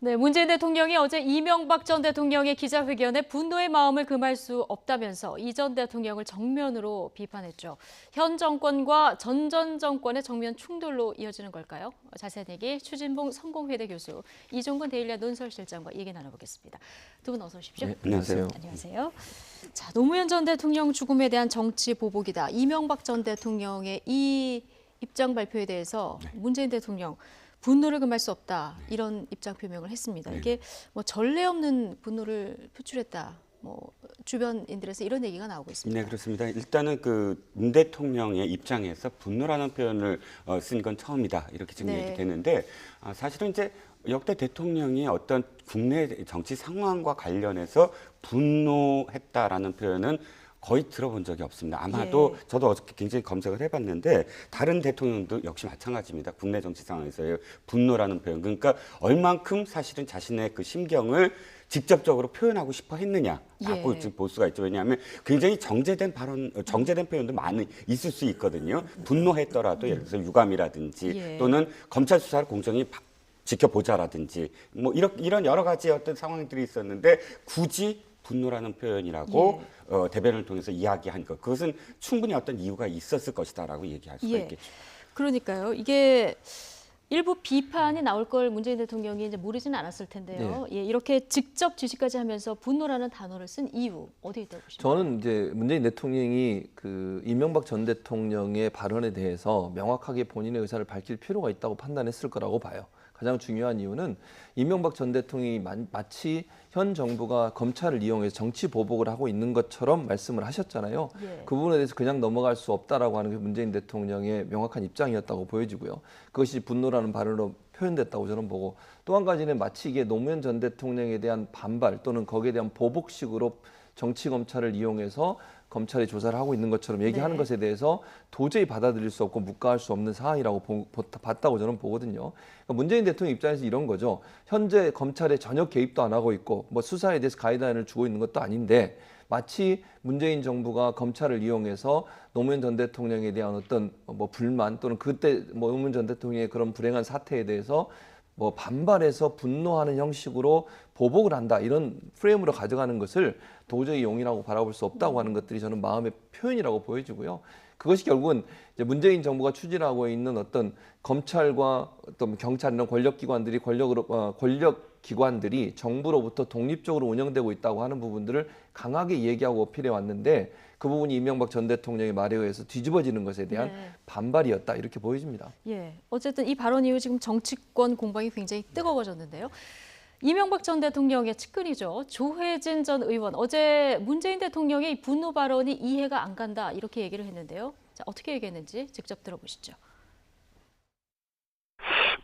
네, 문재인 대통령이 어제 이명박 전 대통령의 기자회견에 분노의 마음을 금할 수 없다면서 이 전 대통령을 정면으로 비판했죠. 현 정권과 전 정권의 정면 충돌로 이어지는 걸까요? 자세한 얘기 추진봉 성공회대 교수, 이종근 데일리아 논설실장과 얘기 나눠보겠습니다. 두 분 어서 오십시오. 네, 안녕하세요. 안녕하세요. 자, 노무현 전 대통령 죽음에 대한 정치 보복이다. 이명박 전 대통령의 이 입장 발표에 대해서 문재인 대통령 분노를 금할 수 없다 이런 입장 표명을 했습니다. 이게 뭐 전례 없는 분노를 표출했다. 뭐 주변인들에서 이런 얘기가 나오고 있습니다. 네, 그렇습니다. 일단은 그 문 대통령의 입장에서 분노라는 표현을 쓴 건 처음이다. 이렇게 지금 네. 얘기되는데 사실은 이제 역대 대통령이 어떤 국내 정치 상황과 관련해서 분노했다라는 표현은 거의 들어본 적이 없습니다. 아마도 저도 어저께 굉장히 검색을 해봤는데 다른 대통령도 역시 마찬가지입니다. 국내 정치 상황에서의 분노라는 표현. 그러니까 얼만큼 사실은 자신의 그 심경을 직접적으로 표현하고 싶어 했느냐라고 볼 수가 있죠. 왜냐하면 굉장히 정제된 발언, 정제된 표현도 많이 있을 수 있거든요. 분노했더라도 예를 들어서 유감이라든지 또는 검찰 수사를 공정히 지켜보자라든지 뭐 이런 여러 가지 어떤 상황들이 있었는데 굳이 분노라는 표현이라고 대변을 통해서 이야기한 것, 그것은 충분히 어떤 이유가 있었을 것이다라고 얘기할 수가 있겠죠. 그러니까요. 이게 일부 비판이 나올 걸 문재인 대통령이 이제 모르지는 않았을 텐데요. 이렇게 직접 지시까지 하면서 분노라는 단어를 쓴 이유 어디에 있다고 보십니까? 저는 이제 문재인 대통령이 그 이명박 전 대통령의 발언에 대해서 명확하게 본인의 의사를 밝힐 필요가 있다고 판단했을 거라고 봐요. 가장 중요한 이유는 이명박 전 대통령이 마치 현 정부가 검찰을 이용해서 정치 보복을 하고 있는 것처럼 말씀을 하셨잖아요. 그 부분에 대해서 그냥 넘어갈 수 없다라고 하는 게 문재인 대통령의 명확한 입장이었다고 보여지고요. 그것이 분노라는 발언으로 표현됐다고 저는 보고, 또 한 가지는 마치 이게 노무현 전 대통령에 대한 반발 또는 거기에 대한 보복식으로 정치 검찰을 이용해서 검찰이 조사를 하고 있는 것처럼 얘기하는 것에 대해서 도저히 받아들일 수 없고 묵과할 수 없는 사안이라고 봤다고 저는 보거든요. 그러니까 문재인 대통령 입장에서 이런 거죠. 현재 검찰에 전혀 개입도 안 하고 있고 뭐 수사에 대해서 가이드라인을 주고 있는 것도 아닌데 마치 문재인 정부가 검찰을 이용해서 노무현 전 대통령에 대한 어떤 뭐 불만 또는 그때 뭐 노무현 전 대통령의 그런 불행한 사태에 대해서 뭐 반발해서 분노하는 형식으로 보복을 한다, 이런 프레임으로 가져가는 것을 도저히 용인하고 바라볼 수 없다고 하는 것들이 저는 마음의 표현이라고 보여지고요. 그것이 결국은 이제 문재인 정부가 추진하고 있는 어떤 검찰과 어떤 경찰이나 권력기관들이 권력기관들이 정부로부터 독립적으로 운영되고 있다고 하는 부분들을 강하게 얘기하고 어필해 왔는데, 그 부분이 이명박 전 대통령의 말에 의해서 뒤집어지는 것에 대한 반발이었다, 이렇게 보여집니다. 어쨌든 이 발언 이후 지금 정치권 공방이 굉장히 뜨거워졌는데요. 이명박 전 대통령의 측근이죠. 조혜진 전 의원, 어제 문재인 대통령의 이 분노 발언이 이해가 안 간다 이렇게 얘기를 했는데요. 자, 어떻게 얘기했는지 직접 들어보시죠.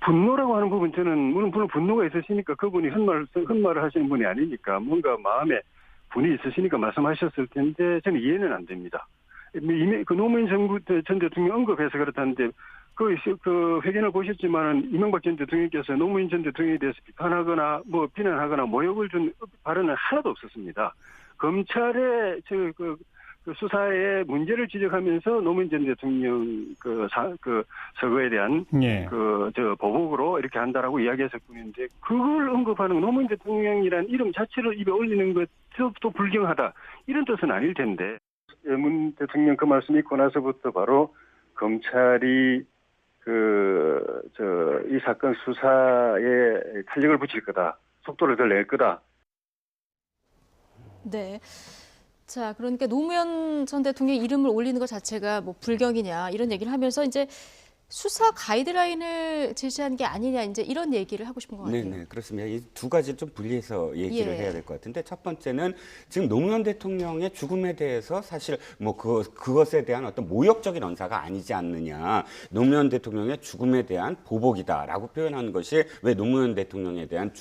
분노라고 하는 부분, 저는 물론 분노가 있으시니까 그분이 헛말을 하시는 분이 아니니까 뭔가 마음에 분이 있으시니까 말씀하셨을 텐데 저는 이해는 안 됩니다. 그 노무현 전 대통령 언급해서 그렇다는데 그 회견을 보셨지만은 이명박 전 대통령께서 노무현 전 대통령에 대해서 비판하거나 뭐 비난하거나 모욕을 준 발언은 하나도 없었습니다. 검찰의 그 수사에 문제를 지적하면서 노무현 전 대통령 그 서거에 대한 보복으로 이렇게 한다라고 이야기했을 뿐인데, 그걸 언급하는 노무현 대통령이라는 이름 자체를 입에 올리는 것도 불경하다, 이런 뜻은 아닐 텐데. 문 대통령 그 말씀 있고 나서부터 바로 검찰이 이 사건 수사에 탄력을 붙일 거다, 속도를 더 낼 거다. 네. 자, 그러니까 노무현 전 대통령 이름을 올리는 것 자체가 뭐 불경이냐 이런 얘기를 하면서 이제 수사 가이드라인을 제시한 게 아니냐, 이제 이런 얘기를 하고 싶은 것 같아요. 네, 그렇습니다. 이 두 가지 좀 분리해서 얘기를 해야 될 것 같은데, 첫 번째는 지금 노무현 대통령의 죽음에 대해서 사실 뭐 그것에 대한 어떤 모욕적인 언사가 아니지 않느냐, 노무현 대통령의 죽음에 대한 보복이다라고 표현하는 것이 왜 노무현 대통령에 대한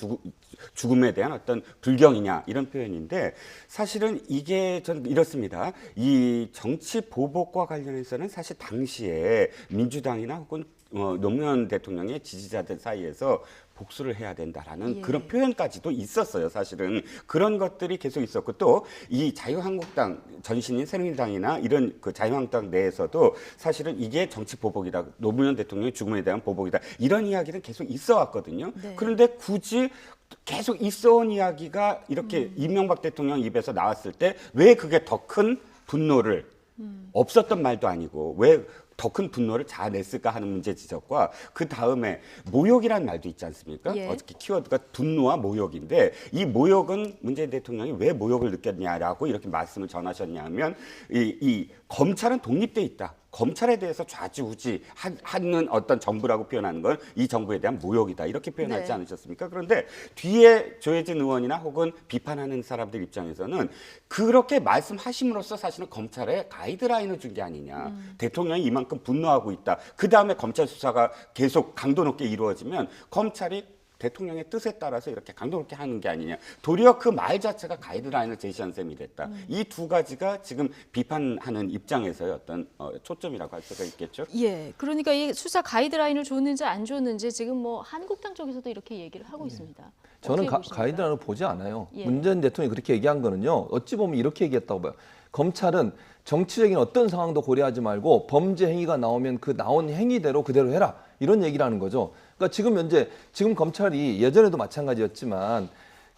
죽음에 대한 어떤 불경이냐, 이런 표현인데, 사실은 이게 전 이렇습니다. 이 정치 보복과 관련해서는 사실 당시에 민주당이나 혹은 노무현 대통령의 지지자들 사이에서 복수를 해야 된다라는 그런 표현까지도 있었어요. 사실은 그런 것들이 계속 있었고, 또 이 자유한국당 전신인 새누리당이나 이런 그 자유한국당 내에서도 사실은 이게 정치 보복이다, 노무현 대통령의 죽음에 대한 보복이다, 이런 이야기는 계속 있어 왔거든요. 그런데 굳이 계속 있어온 이야기가 이렇게 이명박 대통령 입에서 나왔을 때 왜 그게 더 큰 분노를 없었던 말도 아니고 왜 더 큰 분노를 자아냈을까 하는 문제 지적과 그 다음에 모욕이라는 말도 있지 않습니까? 예. 어떻게 키워드가 분노와 모욕인데 이 모욕은 문재인 대통령이 왜 모욕을 느꼈냐라고 이렇게 말씀을 전하셨냐 하면 이 검찰은 독립돼 있다. 검찰에 대해서 좌지우지 하는 어떤 정부라고 표현하는 건 이 정부에 대한 모욕이다. 이렇게 표현하지 네. 않으셨습니까? 그런데 뒤에 조혜진 의원이나 혹은 비판하는 사람들 입장에서는 그렇게 말씀하심으로써 사실은 검찰에 가이드라인을 준 게 아니냐. 대통령이 이만큼 분노하고 있다. 그다음에 검찰 수사가 계속 강도 높게 이루어지면 검찰이 대통령의 뜻에 따라서 이렇게 강도 높게 하는 게 아니냐. 도리어 그 말 자체가 가이드라인을 제시한 셈이 됐다. 이 두 가지가 지금 비판하는 입장에서의 어떤 초점이라고 할 수가 있겠죠. 예, 그러니까 이 수사 가이드라인을 줬는지 안 줬는지 지금 뭐 한국당 쪽에서도 이렇게 얘기를 하고 있습니다. 저는 어떻게 보십니까? 가이드라인을 보지 않아요. 예. 문재인 대통령이 그렇게 얘기한 거는요. 어찌 보면 이렇게 얘기했다고 봐요. 검찰은 정치적인 어떤 상황도 고려하지 말고 범죄 행위가 나오면 그 나온 행위대로 그대로 해라. 이런 얘기를 하는 거죠. 그러니까 지금 검찰이 예전에도 마찬가지였지만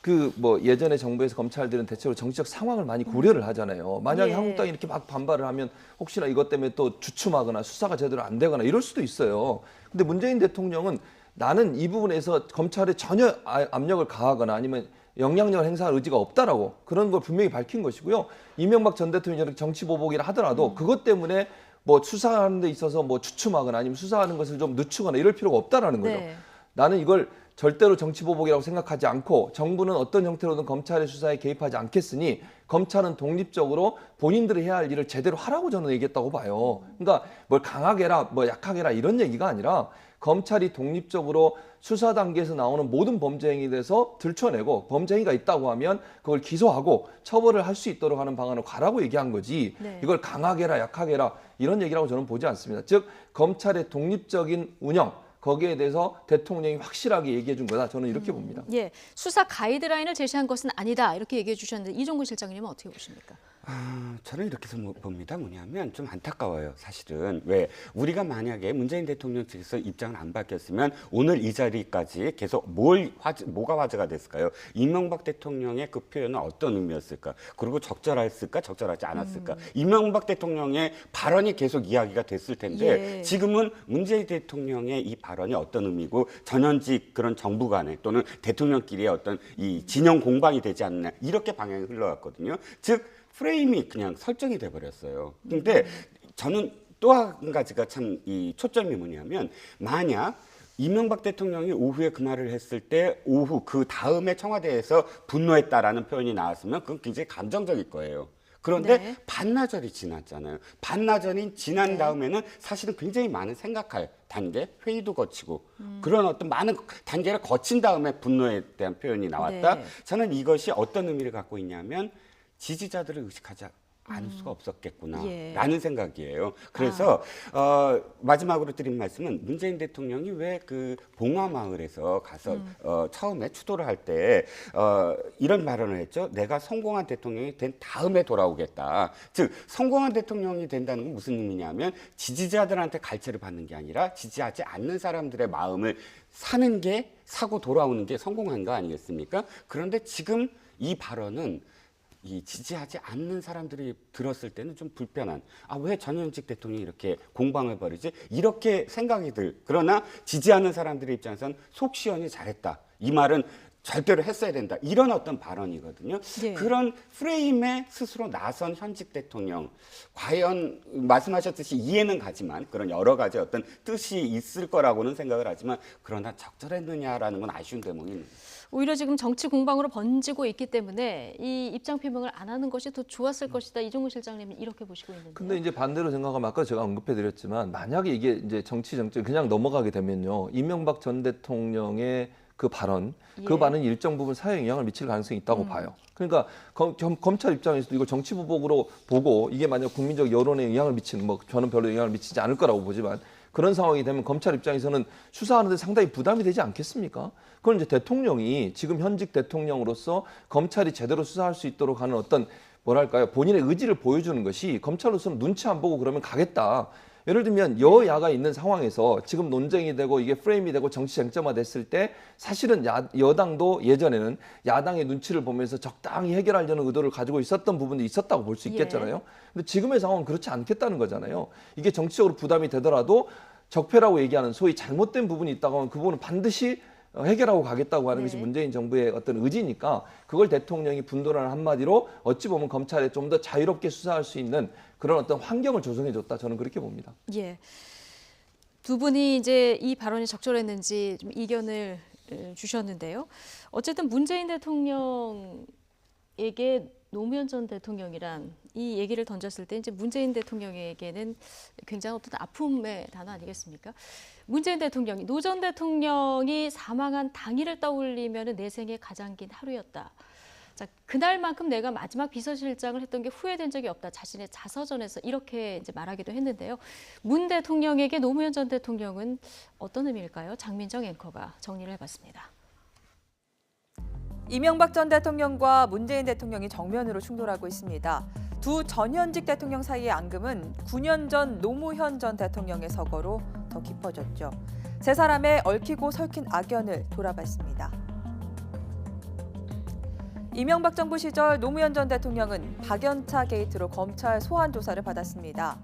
그 뭐 예전에 정부에서 검찰들은 대체로 정치적 상황을 많이 고려를 하잖아요. 만약에 예. 한국당이 이렇게 막 반발을 하면 혹시나 이것 때문에 또 주춤하거나 수사가 제대로 안 되거나 이럴 수도 있어요. 근데 문재인 대통령은 나는 이 부분에서 검찰에 전혀 압력을 가하거나 아니면 영향력을 행사할 의지가 없다라고 그런 걸 분명히 밝힌 것이고요. 이명박 전 대통령이 저렇게 정치 보복이라 하더라도 그것 때문에 뭐 수사하는 데 있어서 뭐 주춤하거나 아니면 수사하는 것을 좀 늦추거나 이럴 필요가 없다라는 거죠. 네. 나는 이걸 절대로 정치 보복이라고 생각하지 않고 정부는 어떤 형태로든 검찰의 수사에 개입하지 않겠으니 검찰은 독립적으로 본인들이 해야 할 일을 제대로 하라고 저는 얘기했다고 봐요. 그러니까 뭘 강하게 해라, 뭐 약하게 해라 이런 얘기가 아니라 검찰이 독립적으로 수사 단계에서 나오는 모든 범죄 행위에 대해서 들춰내고 범죄 행위가 있다고 하면 그걸 기소하고 처벌을 할 수 있도록 하는 방안을 가라고 얘기한 거지. 네. 이걸 강하게 해라, 약하게 해라 이런 얘기라고 저는 보지 않습니다. 즉 검찰의 독립적인 운영 거기에 대해서 대통령이 확실하게 얘기해 준 거다. 저는 이렇게 봅니다. 예, 수사 가이드라인을 제시한 것은 아니다 이렇게 얘기해 주셨는데 이종구 실장님은 어떻게 보십니까? 저는 이렇게 봅니다. 뭐냐면 좀 안타까워요. 사실은 왜 우리가 만약에 문재인 대통령 측에서 입장을 안 바뀌었으면 오늘 이 자리까지 계속 뭐가 화제가 됐을까요? 이명박 대통령의 그 표현은 어떤 의미였을까? 그리고 적절했을까? 적절하지 않았을까? 이명박 대통령의 발언이 계속 이야기가 됐을 텐데 예. 지금은 문재인 대통령의 이 발언이 어떤 의미고 전현직 그런 정부 간에 또는 대통령끼리의 어떤 이 진영 공방이 되지 않느냐 이렇게 방향이 흘러갔거든요. 즉 프레임이 그냥 설정이 돼버렸어요. 근데 저는 또 한 가지가 참 이 초점이 뭐냐면 만약 이명박 대통령이 오후에 그 말을 했을 때 오후 그 다음에 청와대에서 분노했다라는 표현이 나왔으면 그건 굉장히 감정적일 거예요. 그런데 네. 반나절이 지났잖아요. 반나절이 지난 다음에는 사실은 굉장히 많은 생각할 단계, 회의도 거치고 그런 어떤 많은 단계를 거친 다음에 분노에 대한 표현이 나왔다. 네. 저는 이것이 어떤 의미를 갖고 있냐면 지지자들을 의식하지 않을 수가 없었겠구나 예. 라는 생각이에요. 그래서 마지막으로 드린 말씀은 문재인 대통령이 왜 그 봉화마을에서 가서 처음에 추도를 할 때 이런 발언을 했죠. 내가 성공한 대통령이 된 다음에 돌아오겠다. 즉 성공한 대통령이 된다는 건 무슨 의미냐면 지지자들한테 갈채를 받는 게 아니라 지지하지 않는 사람들의 마음을 사고 돌아오는 게 성공한 거 아니겠습니까? 그런데 지금 이 발언은 이 지지하지 않는 사람들이 들었을 때는 좀 불편한 왜 전현직 대통령이 이렇게 공방을 벌이지 이렇게 생각이 그러나 지지하는 사람들의 입장에서는 속 시원히 잘했다 이 말은 절대로 했어야 된다 이런 어떤 발언이거든요. 네. 그런 프레임에 스스로 나선 현직 대통령 과연 말씀하셨듯이 이해는 가지만 그런 여러 가지 어떤 뜻이 있을 거라고는 생각을 하지만 그러나 적절했느냐라는 건 아쉬운 대목이 있는 거죠. 오히려 지금 정치 공방으로 번지고 있기 때문에 이 입장 표명을 안 하는 것이 더 좋았을 것이다. 이종구 실장님은 이렇게 보시고 있는데요. 근데 이제 반대로 생각하면 아까 제가 언급해드렸지만 만약에 이게 이제 정치 그냥 넘어가게 되면요. 이명박 전 대통령의 그 발언, 그 예. 발언이 일정 부분 사회에 영향을 미칠 가능성이 있다고 봐요. 그러니까 검찰 입장에서도 이걸 정치 보복으로 보고 이게 만약 국민적 여론에 영향을 미치는 저는 별로 영향을 미치지 않을 거라고 보지만 그런 상황이 되면 검찰 입장에서는 수사하는데 상당히 부담이 되지 않겠습니까? 그건 이제 대통령이 지금 현직 대통령으로서 검찰이 제대로 수사할 수 있도록 하는 어떤 뭐랄까요 본인의 의지를 보여주는 것이 검찰로서는 눈치 안 보고 그러면 가겠다. 예를 들면 여야가 있는 상황에서 지금 논쟁이 되고 이게 프레임이 되고 정치 쟁점화 됐을 때 사실은 여당도 예전에는 야당의 눈치를 보면서 적당히 해결하려는 의도를 가지고 있었던 부분도 있었다고 볼 수 있겠잖아요. 근데 지금의 상황은 그렇지 않겠다는 거잖아요. 이게 정치적으로 부담이 되더라도 적폐라고 얘기하는 소위 잘못된 부분이 있다고 하면 그 부분은 반드시 해결하고 가겠다고 하는 것이 문재인 정부의 어떤 의지니까 그걸 대통령이 분도라는 한마디로 어찌 보면 검찰에 좀 더 자유롭게 수사할 수 있는 그런 어떤 환경을 조성해 줬다. 저는 그렇게 봅니다. 예. 두 분이 이제 이 발언이 적절했는지 좀 이견을 주셨는데요. 어쨌든 문재인 대통령에게 노무현 전 대통령이란 이 얘기를 던졌을 때 이제 문재인 대통령에게는 굉장히 어떤 아픔의 단어 아니겠습니까? 문재인 대통령이 노 전 대통령이 사망한 당일을 떠올리면 내 생애 가장 긴 하루였다. 자, 그날만큼 내가 마지막 비서실장을 했던 게 후회된 적이 없다. 자신의 자서전에서 이렇게 이제 말하기도 했는데요. 문 대통령에게 노무현 전 대통령은 어떤 의미일까요? 장민정 앵커가 정리를 해봤습니다. 이명박 전 대통령과 문재인 대통령이 정면으로 충돌하고 있습니다. 두 전현직 대통령 사이의 앙금은 9년 전 노무현 전 대통령의 서거로 더 깊어졌죠. 세 사람의 얽히고 설킨 악연을 돌아봤습니다. 이명박 정부 시절 노무현 전 대통령은 박연차 게이트로 검찰 소환 조사를 받았습니다.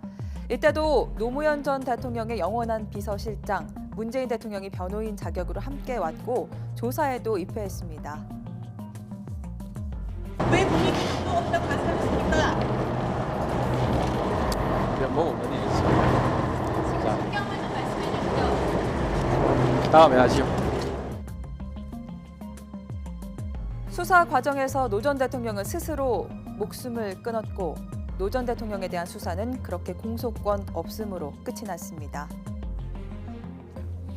이때도 노무현 전 대통령의 영원한 비서실장, 문재인 대통령이 변호인 자격으로 함께 왔고 조사에도 입회했습니다. 왜 본인이 또 없다고 말씀하셨습니까? 그냥 먹으면 되겠습니다. 지금 신경을 좀 말씀해 주시죠. 다음에 하시오. 수사 과정에서 노 전 대통령은 스스로 목숨을 끊었고 노 전 대통령에 대한 수사는 그렇게 공소권 없음으로 끝이 났습니다.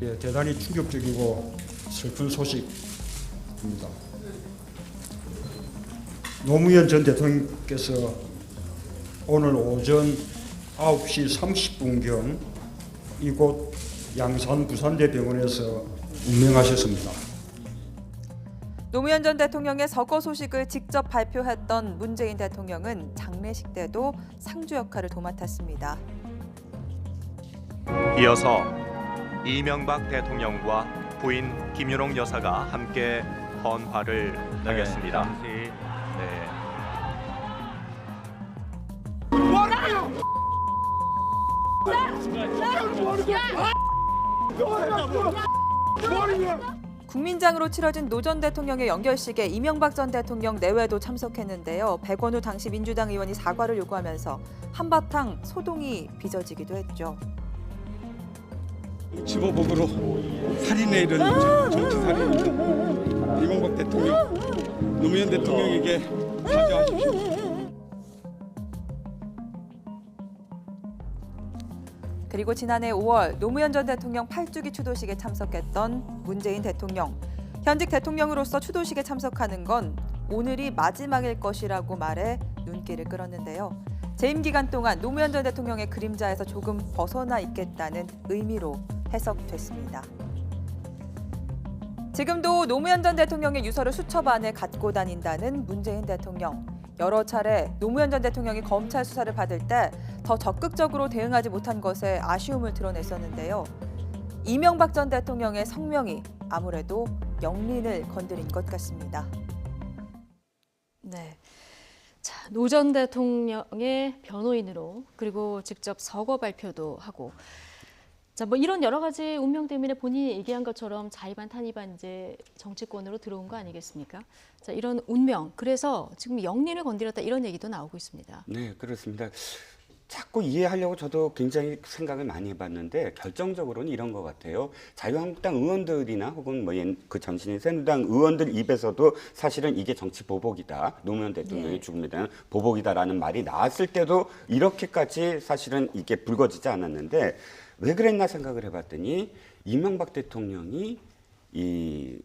예, 대단히 충격적이고 슬픈 소식입니다. 노무현 전 대통령께서 오늘 오전 9시 30분경 이곳 양산 부산대병원에서 운명하셨습니다. 노무현 전 대통령의 서거 소식을 직접 발표했던 문재인 대통령은 장례식 때도 상주 역할을 도맡았습니다. 이어서 이명박 대통령과 부인 김윤옥 여사가 함께 헌화를 하겠습니다. 국민장으로 치러진 노 전 대통령의 연결식에 이명박 전 대통령 내외도 참석했는데요. 백원우 당시 민주당 의원이 사과를 요구하면서 한바탕 소동이 빚어지기도 했죠. 집어먹으러 살인에 이른 정치 살인입니다. 이명박 대통령, 노무현 대통령에게 사죄하십시오. 그리고 지난해 5월 노무현 전 대통령 8주기 추도식에 참석했던 문재인 대통령. 현직 대통령으로서 추도식에 참석하는 건 오늘이 마지막일 것이라고 말해 눈길을 끌었는데요. 재임 기간 동안 노무현 전 대통령의 그림자에서 조금 벗어나 있겠다는 의미로 해석됐습니다. 지금도 노무현 전 대통령의 유서를 수첩 안에 갖고 다닌다는 문재인 대통령. 여러 차례 노무현 전 대통령이 검찰 수사를 받을 때 더 적극적으로 대응하지 못한 것에 아쉬움을 드러냈었는데요. 이명박 전 대통령의 성명이 아무래도 영린을 건드린 것 같습니다. 네. 자, 노 전 대통령의 변호인으로 그리고 직접 서거 발표도 하고 자, 뭐 이런 여러 가지 운명 때문에 본인이 얘기한 것처럼 자의반 탄의반 이제 정치권으로 들어온 거 아니겠습니까? 자, 이런 운명. 그래서 지금 영린을 건드렸다 이런 얘기도 나오고 있습니다. 네, 그렇습니다. 자꾸 이해하려고 저도 굉장히 생각을 많이 해봤는데 결정적으로는 이런 것 같아요. 자유한국당 의원들이나 혹은 뭐 그 전신인 새누리당 의원들 입에서도 사실은 이게 정치 보복이다. 노무현 대통령의 죽음에 대한 보복이다라는 말이 나왔을 때도 이렇게까지 사실은 이게 불거지지 않았는데 왜 그랬나 생각을 해봤더니 이명박 대통령이 이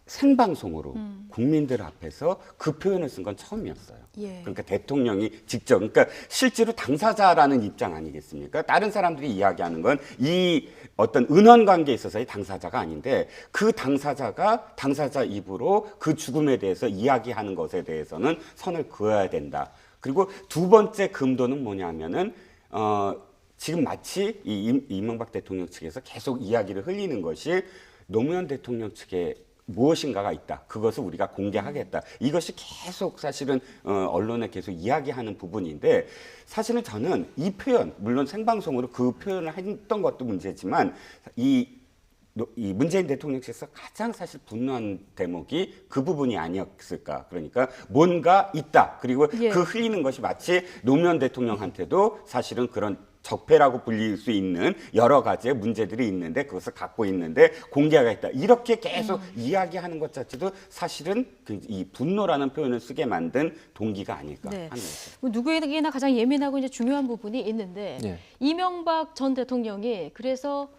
생방송으로 국민들 앞에서 그 표현을 쓴 건 처음이었어요. 예. 그러니까 대통령이 직접, 그러니까 실제로 당사자라는 입장 아니겠습니까? 다른 사람들이 이야기하는 건 이 어떤 은원 관계에 있어서의 당사자가 아닌데 그 당사자가 당사자 입으로 그 죽음에 대해서 이야기하는 것에 대해서는 선을 그어야 된다. 그리고 두 번째 금도는 뭐냐면은 지금 마치 이명박 대통령 측에서 계속 이야기를 흘리는 것이 노무현 대통령 측에 무엇인가가 있다. 그것을 우리가 공개하겠다. 이것이 계속 사실은 언론에 계속 이야기하는 부분인데 사실은 저는 이 표현, 물론 생방송으로 그 표현을 했던 것도 문제지만 이 문재인 대통령 측에서 가장 사실 분노한 대목이 그 부분이 아니었을까. 그러니까 뭔가 있다. 그리고 예. 그 흘리는 것이 마치 노무현 대통령한테도 사실은 그런 적폐라고 불릴 수 있는 여러 가지의 문제들이 있는데 그것을 갖고 있는데 공개가 있다. 이렇게 계속 이야기하는 것 자체도 사실은 이 분노라는 표현을 쓰게 만든 동기가 아닐까 네. 하는 거죠. 뭐 누구에게나 가장 예민하고 이제 중요한 부분이 있는데 예. 이명박 전 대통령이 그래서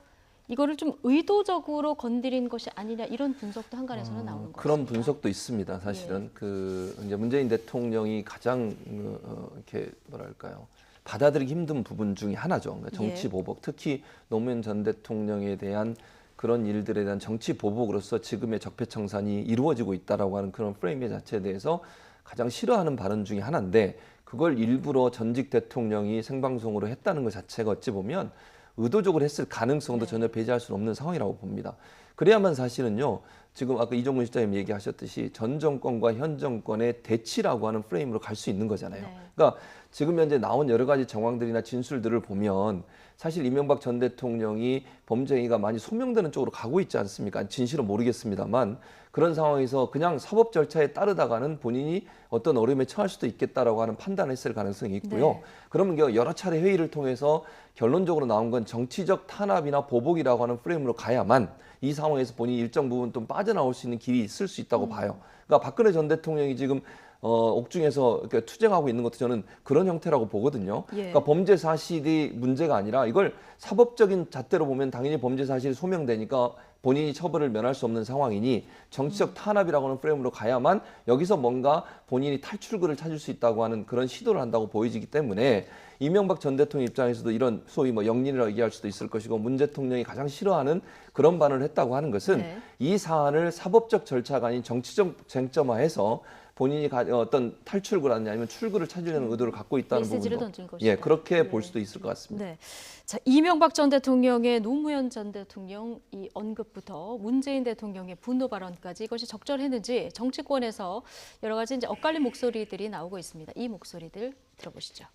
이거를 좀 의도적으로 건드린 것이 아니냐 이런 분석도 한간에서는 나오는 거죠. 그런 분석도 있습니다. 사실은 그 이제 문재인 대통령이 가장 이렇게 뭐랄까요? 받아들이기 힘든 부분 중에 하나죠. 그러니까 정치 예. 보복, 특히 노무현 전 대통령에 대한 그런 일들에 대한 정치 보복으로서 지금의 적폐청산이 이루어지고 있다라고 하는 그런 프레임 자체에 대해서 가장 싫어하는 발언 중에 하나인데 그걸 일부러 전직 대통령이 생방송으로 했다는 것 자체가 어찌 보면 의도적으로 했을 가능성도 전혀 배제할 수는 없는 상황이라고 봅니다. 그래야만 사실은요. 지금 아까 이종문 실장님 얘기하셨듯이 전 정권과 현 정권의 대치라고 하는 프레임으로 갈 수 있는 거잖아요. 네. 그러니까 지금 현재 나온 여러 가지 정황들이나 진술들을 보면 사실 이명박 전 대통령이 범죄 행위가 많이 소명되는 쪽으로 가고 있지 않습니까? 진실은 모르겠습니다만 그런 상황에서 그냥 사법 절차에 따르다가는 본인이 어떤 어려움에 처할 수도 있겠다라고 하는 판단을 했을 가능성이 있고요. 네. 그러면 여러 차례 회의를 통해서 결론적으로 나온 건 정치적 탄압이나 보복이라고 하는 프레임으로 가야만 이 상황에서 본인이 일정 부분 좀 빠져나올 수 있는 길이 있을 수 있다고 봐요. 그러니까 박근혜 전 대통령이 지금 옥중에서 이렇게 투쟁하고 있는 것도 저는 그런 형태라고 보거든요. 예. 그러니까 범죄 사실이 문제가 아니라 이걸 사법적인 잣대로 보면 당연히 범죄 사실이 소명되니까 본인이 처벌을 면할 수 없는 상황이니 정치적 탄압이라고 하는 프레임으로 가야만 여기서 뭔가 본인이 탈출구를 찾을 수 있다고 하는 그런 시도를 한다고 보여지기 때문에 이명박 전 대통령 입장에서도 이런 소위 뭐 영린이라고 얘기할 수도 있을 것이고 문 대통령이 가장 싫어하는 그런 반응을 했다고 하는 것은 네. 이 사안을 사법적 절차가 아닌 정치적 쟁점화해서 본인이 어떤 탈출구라든지 아니면 출구를 찾으려는 의도를 갖고 있다는 메시지를 부분도 던진 것이다. 예, 그렇게 네. 볼 수도 있을 것 같습니다. 네. 자, 이명박 전 대통령의 노무현 전 대통령 이 언급부터 문재인 대통령의 분노 발언까지 이것이 적절했는지 정치권에서 여러 가지 이제 엇갈린 목소리들이 나오고 있습니다. 이 목소리들 들어보시죠.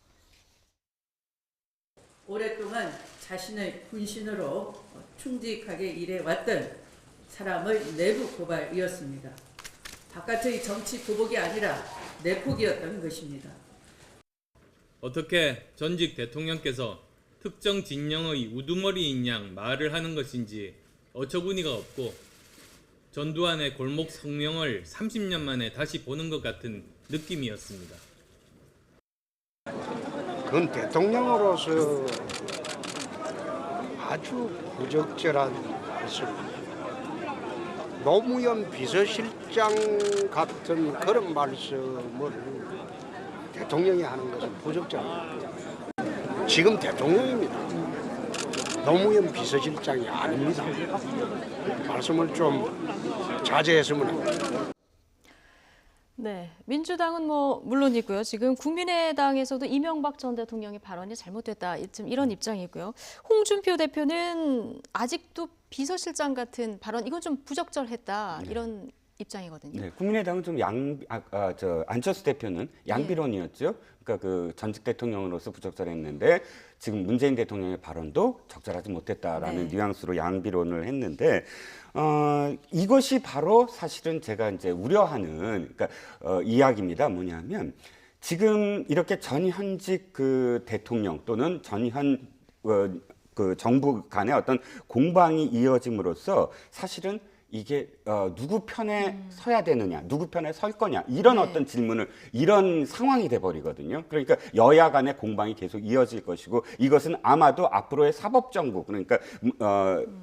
오랫동안 자신의 분신으로 충직하게 일해왔던 사람의 내부 고발이었습니다. 바깥의 정치 보복이 아니라 내폭이었던 것입니다. 어떻게 전직 대통령께서 특정 진영의 우두머리인 양 말을 하는 것인지 어처구니가 없고 전두환의 골목 성명을 30년 만에 다시 보는 것 같은 느낌이었습니다. 그건 대통령으로서 아주 부적절한 말씀. 노무현 비서실장 같은 그런 말씀을 대통령이 하는 것은 부적절합니다. 지금 대통령입니다. 노무현 비서실장이 아닙니다. 말씀을 좀 자제했으면 합니다. 네, 민주당은 뭐 물론이고요. 지금 국민의당에서도 이명박 전 대통령의 발언이 잘못됐다. 이런 입장이고요. 홍준표 대표는 아직도 비서실장 같은 발언 이건 좀 부적절했다. 네. 이런 입장이거든요. 네, 국민의당은 좀 안철수 대표는 양비론이었죠. 그러니까 그 전직 대통령으로서 부적절했는데 지금 문재인 대통령의 발언도 적절하지 못했다라는 네. 뉘앙스로 양비론을 했는데 이것이 바로 사실은 제가 이제 우려하는 그러니까 이야기입니다. 뭐냐면 지금 이렇게 전현직 그 대통령 또는 전현 그 정부 간의 어떤 공방이 이어짐으로써 사실은 이게 누구 편에 서야 되느냐, 누구 편에 설 거냐 이런 어떤 질문을 이런 상황이 돼버리거든요. 그러니까 여야 간의 공방이 계속 이어질 것이고 이것은 아마도 앞으로의 사법정국 그러니까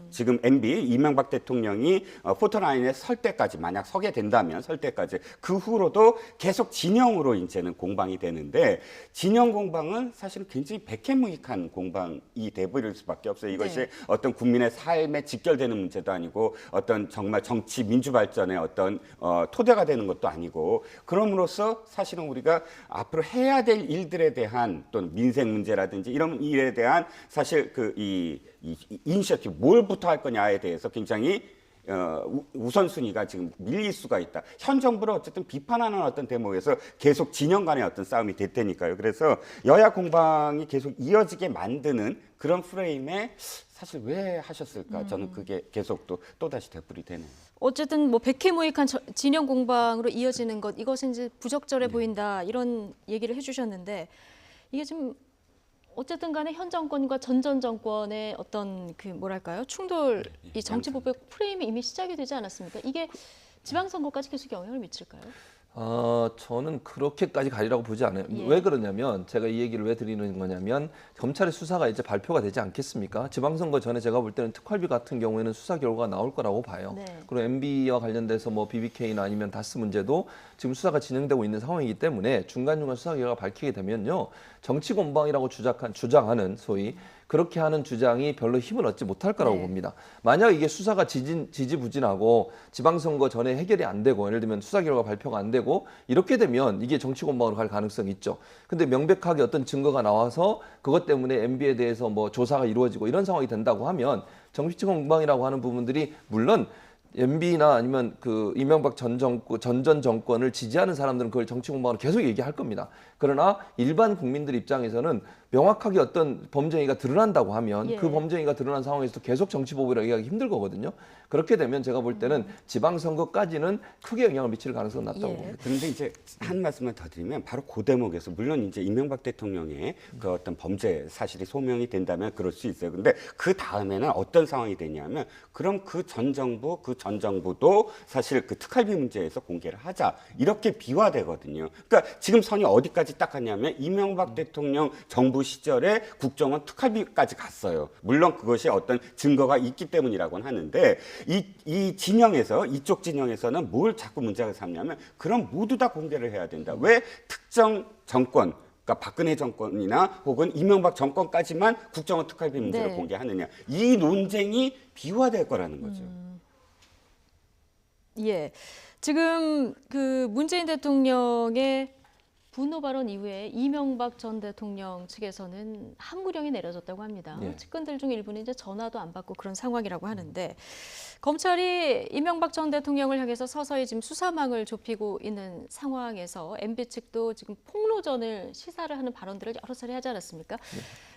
지금 MB 이명박 대통령이 포토라인에 설 때까지 만약 서게 된다면 설 때까지 그 후로도 계속 진영으로 이제는 공방이 되는데 진영 공방은 사실은 굉장히 백해무익한 공방이 돼버릴 수밖에 없어요. 이것이 네. 어떤 국민의 삶에 직결되는 문제도 아니고 어떤 정말 정치 민주 발전의 어떤 토대가 되는 것도 아니고 그럼으로써 사실은 우리가 앞으로 해야 될 일들에 대한 또는 민생 문제라든지 이런 일에 대한 사실 이 이니셔티브 뭘부터 할 거냐에 대해서 굉장히 우선순위가 지금 밀릴 수가 있다. 현 정부를 어쨌든 비판하는 어떤 대목에서 계속 진영 간의 어떤 싸움이 됐다니까요. 그래서 여야 공방이 계속 이어지게 만드는 그런 프레임에 사실 왜 하셨을까? 저는 그게 계속 또다시 되풀이 되네요. 어쨌든 뭐 백해무익한 진영 공방으로 이어지는 것, 이것은 이제 부적절해 보인다 이런 얘기를 해주셨는데 이게 지금 어쨌든 간에 현 정권과 전 정권의 어떤 그 뭐랄까요 충돌, 이 정치보복 프레임이 이미 시작이 되지 않았습니까? 이게 지방선거까지 계속 영향을 미칠까요? 저는 그렇게까지 가리라고 보지 않아요. 예. 왜 그러냐면 제가 이 얘기를 왜 드리는 거냐면 검찰의 수사가 이제 발표가 되지 않겠습니까? 지방선거 전에 제가 볼 때는 특활비 같은 경우에는 수사 결과가 나올 거라고 봐요. 네. 그리고 MB와 관련돼서 뭐 BBK나 아니면 다스 문제도 지금 수사가 진행되고 있는 상황이기 때문에 중간중간 수사 결과가 밝히게 되면요. 정치 공방이라고 주장하는 소위 그렇게 하는 주장이 별로 힘을 얻지 못할 거라고 봅니다. 만약 이게 수사가 지지부진하고 지방선거 전에 해결이 안 되고 예를 들면 수사 결과 발표가 안 되고 이렇게 되면 이게 정치 공방으로 갈 가능성이 있죠. 근데 명백하게 어떤 증거가 나와서 그것 때문에 MB에 대해서 뭐 조사가 이루어지고 이런 상황이 된다고 하면 정치 공방이라고 하는 부분들이 물론 MB나 아니면 그 이명박 전 정권을 지지하는 사람들은 그걸 정치 공방으로 계속 얘기할 겁니다. 그러나 일반 국민들 입장에서는 명확하게 어떤 범죄가 드러난다고 하면 그 범죄가 드러난 상황에서도 계속 정치 보복이라고 얘기하기 힘들 거거든요. 그렇게 되면 제가 볼 때는 지방선거까지는 크게 영향을 미칠 가능성이 낮다고 봅니다. 그런데 이제 한 말씀만 더 드리면 바로 그 대목에서 물론 이제 이명박 대통령의 그 어떤 범죄 사실이 소명이 된다면 그럴 수 있어요. 근데 그 다음에는 어떤 상황이 되냐면 그럼 그 전 정부도 사실 그 특활비 문제에서 공개를 하자 이렇게 비화되거든요. 그러니까 지금 선이 어디까지 딱 갔냐면 이명박 대통령 정부 시절에 국정원 특활비까지 갔어요. 물론 그것이 어떤 증거가 있기 때문이라고는 하는데 이 진영에서 이쪽 진영에서는 뭘 자꾸 문제가 삼냐면 그럼 모두 다 공개를 해야 된다. 왜 특정 정권 그러니까 박근혜 정권이나 혹은 이명박 정권까지만 국정원 특활비 문제를 공개하느냐. 이 논쟁이 비화될 거라는 거죠. 예, 지금 그 문재인 대통령의 분노 발언 이후에 이명박 전 대통령 측에서는 항구령이 내려졌다고 합니다. 측근들 중 일부는 이제 전화도 안 받고 그런 상황이라고 하는데 검찰이 이명박 전 대통령을 향해서 서서히 지금 수사망을 좁히고 있는 상황에서 MB 측도 지금 폭로전을 시사를 하는 발언들을 여러 차례 하지 않았습니까?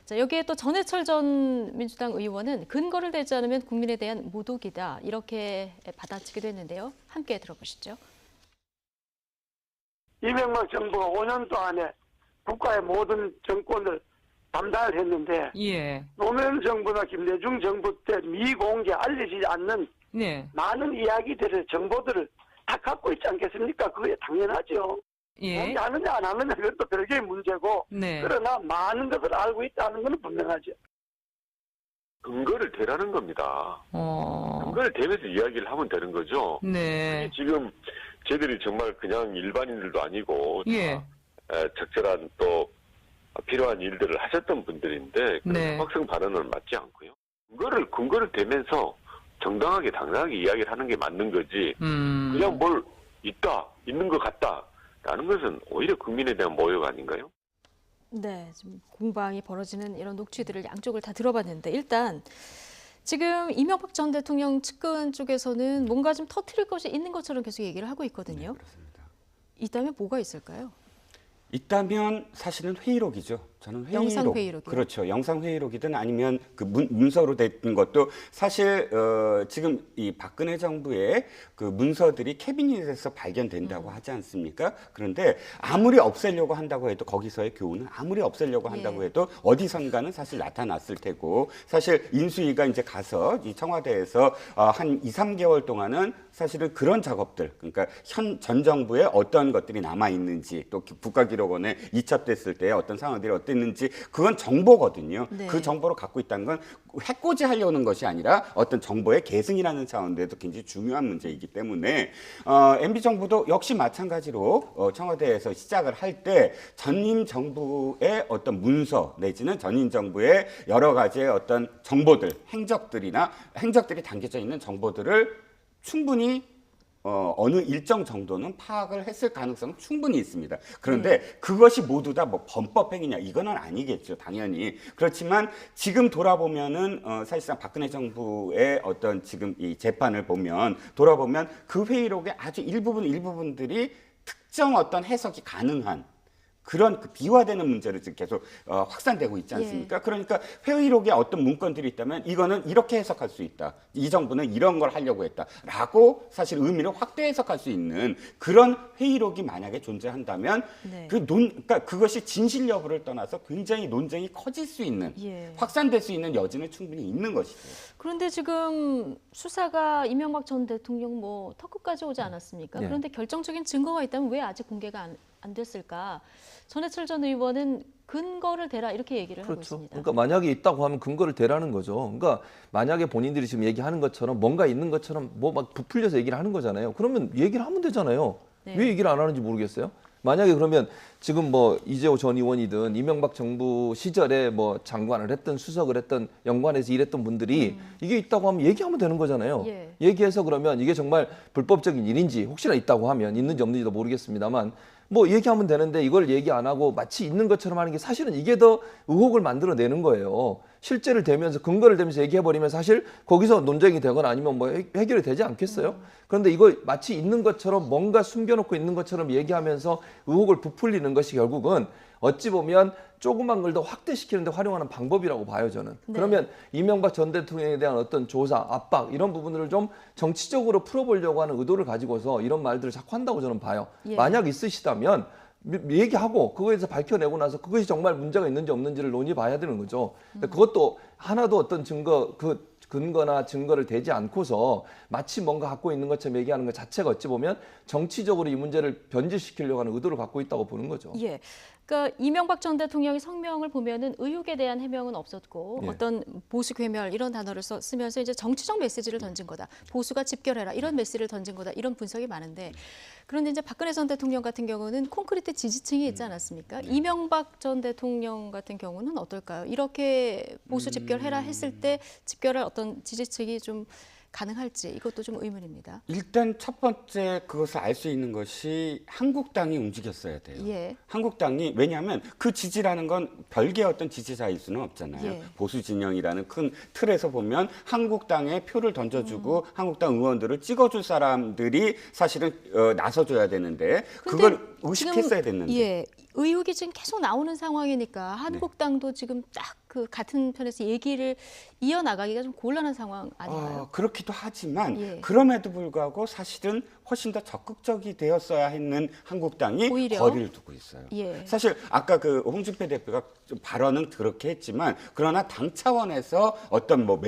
자, 여기에 또 전해철 전 민주당 의원은 근거를 대지 않으면 국민에 대한 모독이다 이렇게 받아치기도 했는데요. 함께 들어보시죠. 이명박 정부가 5년 동안에 국가의 모든 정권을 담당을 했는데 노무현 정부나 김대중 정부 때 미공개 알려지지 않는 많은 이야기들을 정보들을 다 갖고 있지 않겠습니까? 그게 당연하죠. 공개하느냐 안 하느냐 그것도 별개의 문제고 그러나 많은 것을 알고 있다는 것은 분명하죠. 근거를 대라는 겁니다. 근거를 대면서 이야기를 하면 되는 거죠. 지금 저희들이 정말 그냥 일반인들도 아니고 적절한 또 필요한 일들을 하셨던 분들인데 그런 확성 발언은 맞지 않고요. 근거를 대면서 정당하게 당당하게 이야기를 하는 게 맞는 거지 그냥 뭘 있는 것 같다라는 것은 오히려 국민에 대한 모욕 아닌가요? 네, 지금 공방이 벌어지는 이런 녹취들을 양쪽을 다 들어봤는데 일단 지금 이명박 전 대통령 측근 쪽에서는 뭔가 좀 터뜨릴 것이 있는 것처럼 계속 얘기를 하고 있거든요. 그렇습니다. 있다면 뭐가 있을까요? 있다면 사실은 회의록이죠. 저는 회의록. 영상 회의록이요? 그렇죠. 영상 회의록이든 아니면 그 문서로 된 것도 사실 지금 이 박근혜 정부의 그 문서들이 캐비닛에서 발견된다고 하지 않습니까? 그런데 아무리 없애려고 한다고 해도 거기서의 교훈은 아무리 없애려고 한다고 해도 어디선가는 사실 나타났을 테고 사실 인수위가 이제 가서 이 청와대에서 한 2, 3개월 동안은 사실은 그런 작업들 그러니까 전 정부에 어떤 것들이 남아 있는지 또 국가기록원에 이첩됐을 때 어떤 상황들이 어땠는지 그건 정보거든요. 그 정보를 갖고 있다는 건 해코지 하려는 것이 아니라 어떤 정보의 계승이라는 차원에도 굉장히 중요한 문제이기 때문에 MB 정부도 역시 마찬가지로 청와대에서 시작을 할 때 전임 정부의 어떤 문서 내지는 전임 정부의 여러 가지의 어떤 정보들, 행적들이 담겨져 있는 정보들을 충분히 어느 일정 정도는 파악을 했을 가능성은 충분히 있습니다. 그런데 그것이 모두 다 뭐 범법행위냐 이거는 아니겠죠, 당연히. 그렇지만 지금 돌아보면은 사실상 박근혜 정부의 어떤 지금 이 재판을 보면 돌아보면 그 회의록의 아주 일부분들이 특정 어떤 해석이 가능한 그런 그 비화되는 문제를 지금 계속 확산되고 있지 않습니까? 그러니까 회의록에 어떤 문건들이 있다면 이거는 이렇게 해석할 수 있다. 이 정부는 이런 걸 하려고 했다라고 사실 의미를 확대 해석할 수 있는 그런 회의록이 만약에 존재한다면 그러니까 그것이 진실 여부를 떠나서 굉장히 논쟁이 커질 수 있는 확산될 수 있는 여지는 충분히 있는 것이죠. 그런데 지금 수사가 이명박 전 대통령 뭐 턱끝까지 오지 않았습니까? 그런데 결정적인 증거가 있다면 왜 아직 공개가 안 됐을까? 전해철 전 의원은 근거를 대라 이렇게 얘기를 하고 있습니다. 그러니까 만약에 있다고 하면 근거를 대라는 거죠. 그러니까 만약에 본인들이 지금 얘기하는 것처럼 뭔가 있는 것처럼 뭐 막 부풀려서 얘기를 하는 거잖아요. 그러면 얘기를 하면 되잖아요. 왜 얘기를 안 하는지 모르겠어요. 만약에 그러면 지금 뭐 이재호 전 의원이든 이명박 정부 시절에 뭐 장관을 했던 수석을 했던 연관해서 일했던 분들이 이게 있다고 하면 얘기하면 되는 거잖아요. 얘기해서 그러면 이게 정말 불법적인 일인지 혹시나 있다고 하면 있는지 없는지도 모르겠습니다만 뭐 얘기하면 되는데 이걸 얘기 안 하고 마치 있는 것처럼 하는 게 사실은 이게 더 의혹을 만들어내는 거예요. 실제를 대면서 근거를 대면서 얘기해버리면 사실 거기서 논쟁이 되거나 아니면 뭐 해결이 되지 않겠어요? 그런데 이걸 마치 있는 것처럼 뭔가 숨겨놓고 있는 것처럼 얘기하면서 의혹을 부풀리는 것이 결국은 어찌 보면 조그만 걸 더 확대시키는 데 활용하는 방법이라고 봐요, 저는. 그러면 이명박 전 대통령에 대한 어떤 조사, 압박 이런 부분들을 좀 정치적으로 풀어보려고 하는 의도를 가지고서 이런 말들을 자꾸 한다고 저는 봐요. 만약 있으시다면 얘기하고 그거에 대해서 밝혀내고 나서 그것이 정말 문제가 있는지 없는지를 논의해 봐야 되는 거죠. 그것도 하나도 어떤 근거나 증거를 대지 않고서 마치 뭔가 갖고 있는 것처럼 얘기하는 것 자체가 어찌 보면 정치적으로 이 문제를 변질시키려고 하는 의도를 갖고 있다고 보는 거죠. 그러니까 이명박 전 대통령의 성명을 보면은 의혹에 대한 해명은 없었고 어떤 보수 괴멸 이런 단어를 쓰면서 이제 정치적 메시지를 던진 거다. 보수가 집결해라 이런 메시지를 던진 거다. 이런 분석이 많은데 그런데 이제 박근혜 전 대통령 같은 경우는 콘크리트 지지층이 있지 않았습니까? 이명박 전 대통령 같은 경우는 어떨까요? 이렇게 보수 집결해라 했을 때 집결할 어떤 지지층이 좀 가능할지 이것도 좀 의문입니다. 일단 첫 번째 그것을 알 수 있는 것이 한국당이 움직였어야 돼요. 한국당이 왜냐하면 그 지지라는 건 별개의 어떤 지지자일 수는 없잖아요. 보수 진영이라는 큰 틀에서 보면 한국당에 표를 던져주고 한국당 의원들을 찍어줄 사람들이 사실은 나서줘야 되는데 그걸 의식했어야 됐는데. 의혹이 지금 계속 나오는 상황이니까 한국당도 지금 딱 그 같은 편에서 얘기를 이어나가기가 좀 곤란한 상황 아닌가요? 그렇기도 하지만 그럼에도 불구하고 사실은 훨씬 더 적극적이 되었어야 했는 한국당이 오히려? 거리를 두고 있어요. 사실 아까 그 홍준표 대표가 좀 발언은 그렇게 했지만 그러나 당 차원에서 어떤 뭐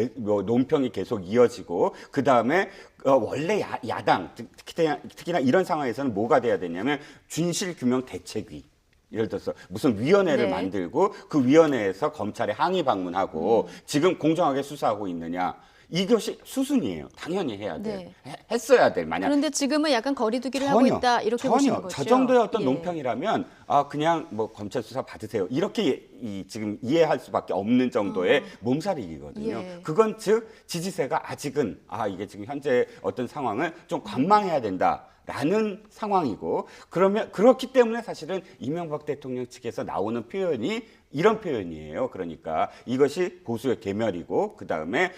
논평이 계속 이어지고 그 다음에 원래 야당 특히나 이런 상황에서는 뭐가 돼야 되냐면 진실규명대책위. 예를 들어서 무슨 위원회를 만들고 그 위원회에서 검찰에 항의 방문하고 지금 공정하게 수사하고 있느냐. 이것이 수순이에요. 당연히 해야 돼. 했어야 돼. 만약 그런데 지금은 약간 거리두기를 하고 있다 이렇게 보시는 거죠. 저 정도의 어떤 논평이라면 그냥 뭐 검찰 수사 받으세요. 이렇게 지금 이해할 수밖에 없는 정도의 몸살이거든요. 그건 즉 지지세가 아직은 이게 지금 현재 어떤 상황을 좀 관망해야 된다. 라는 상황이고 그러면 그렇기 때문에 사실은 이명박 대통령 측에서 나오는 표현이 이런 표현이에요. 그러니까 이것이 보수의 괴멸이고 그다음에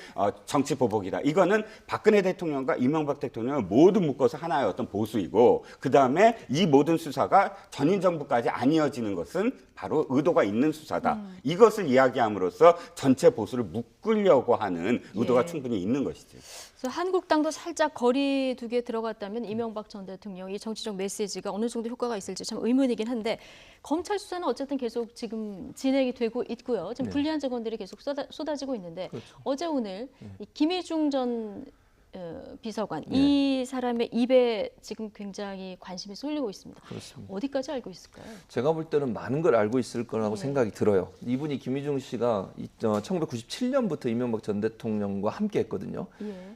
정치 보복이다. 이거는 박근혜 대통령과 이명박 대통령을 모두 묶어서 하나의 어떤 보수이고 그다음에 이 모든 수사가 전임 정부까지 안 이어지는 것은 바로 의도가 있는 수사다. 이것을 이야기함으로써 전체 보수를 묶으려고 하는 의도가 충분히 있는 것이죠. 그래서 한국당도 살짝 거리두기에 들어갔다면 이명박 전 대통령이 정치적 메시지가 어느 정도 효과가 있을지 참 의문이긴 한데 검찰 수사는 어쨌든 계속 지금 진행이 되고 있고요. 지금 불리한 증언들이 계속 쏟아지고 있는데 어제 오늘 이 김희중 전 비서관 이 사람의 입에 지금 굉장히 관심이 쏠리고 있습니다. 그렇습니다. 어디까지 알고 있을까요? 제가 볼 때는 많은 걸 알고 있을 거라고 생각이 들어요. 이분이 김희중 씨가 1997년부터 이명박 전 대통령과 함께 했거든요.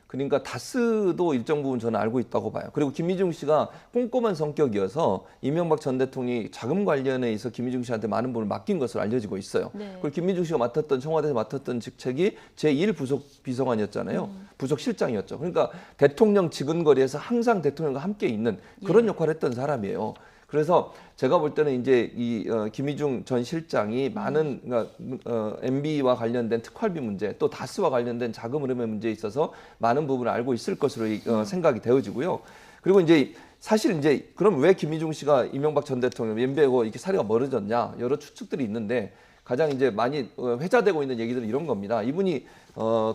그러니까 다스도 일정 부분 저는 알고 있다고 봐요. 그리고 김희중 씨가 꼼꼼한 성격이어서 이명박 전 대통령이 자금 관련에 있어 김희중 씨한테 많은 부분을 맡긴 것으로 알려지고 있어요. 그리고 김희중 씨가 청와대에서 맡았던 직책이 제1 부속 비서관이었잖아요. 부속실장이었죠. 그러니까 대통령 지근거리에서 항상 대통령과 함께 있는 그런 역할을 했던 사람이에요. 그래서 제가 볼 때는 이제 이 김희중 전 실장이 많은 그러니까 MB와 관련된 특활비 문제 또 다스와 관련된 자금 흐름의 문제에 있어서 많은 부분을 알고 있을 것으로 생각이 되어지고요. 그리고 이제 사실 이제 그럼 왜 김희중 씨가 이명박 전 대통령 연배고 이렇게 사례가 멀어졌냐 여러 추측들이 있는데 가장 이제 많이 회자되고 있는 얘기들은 이런 겁니다. 이분이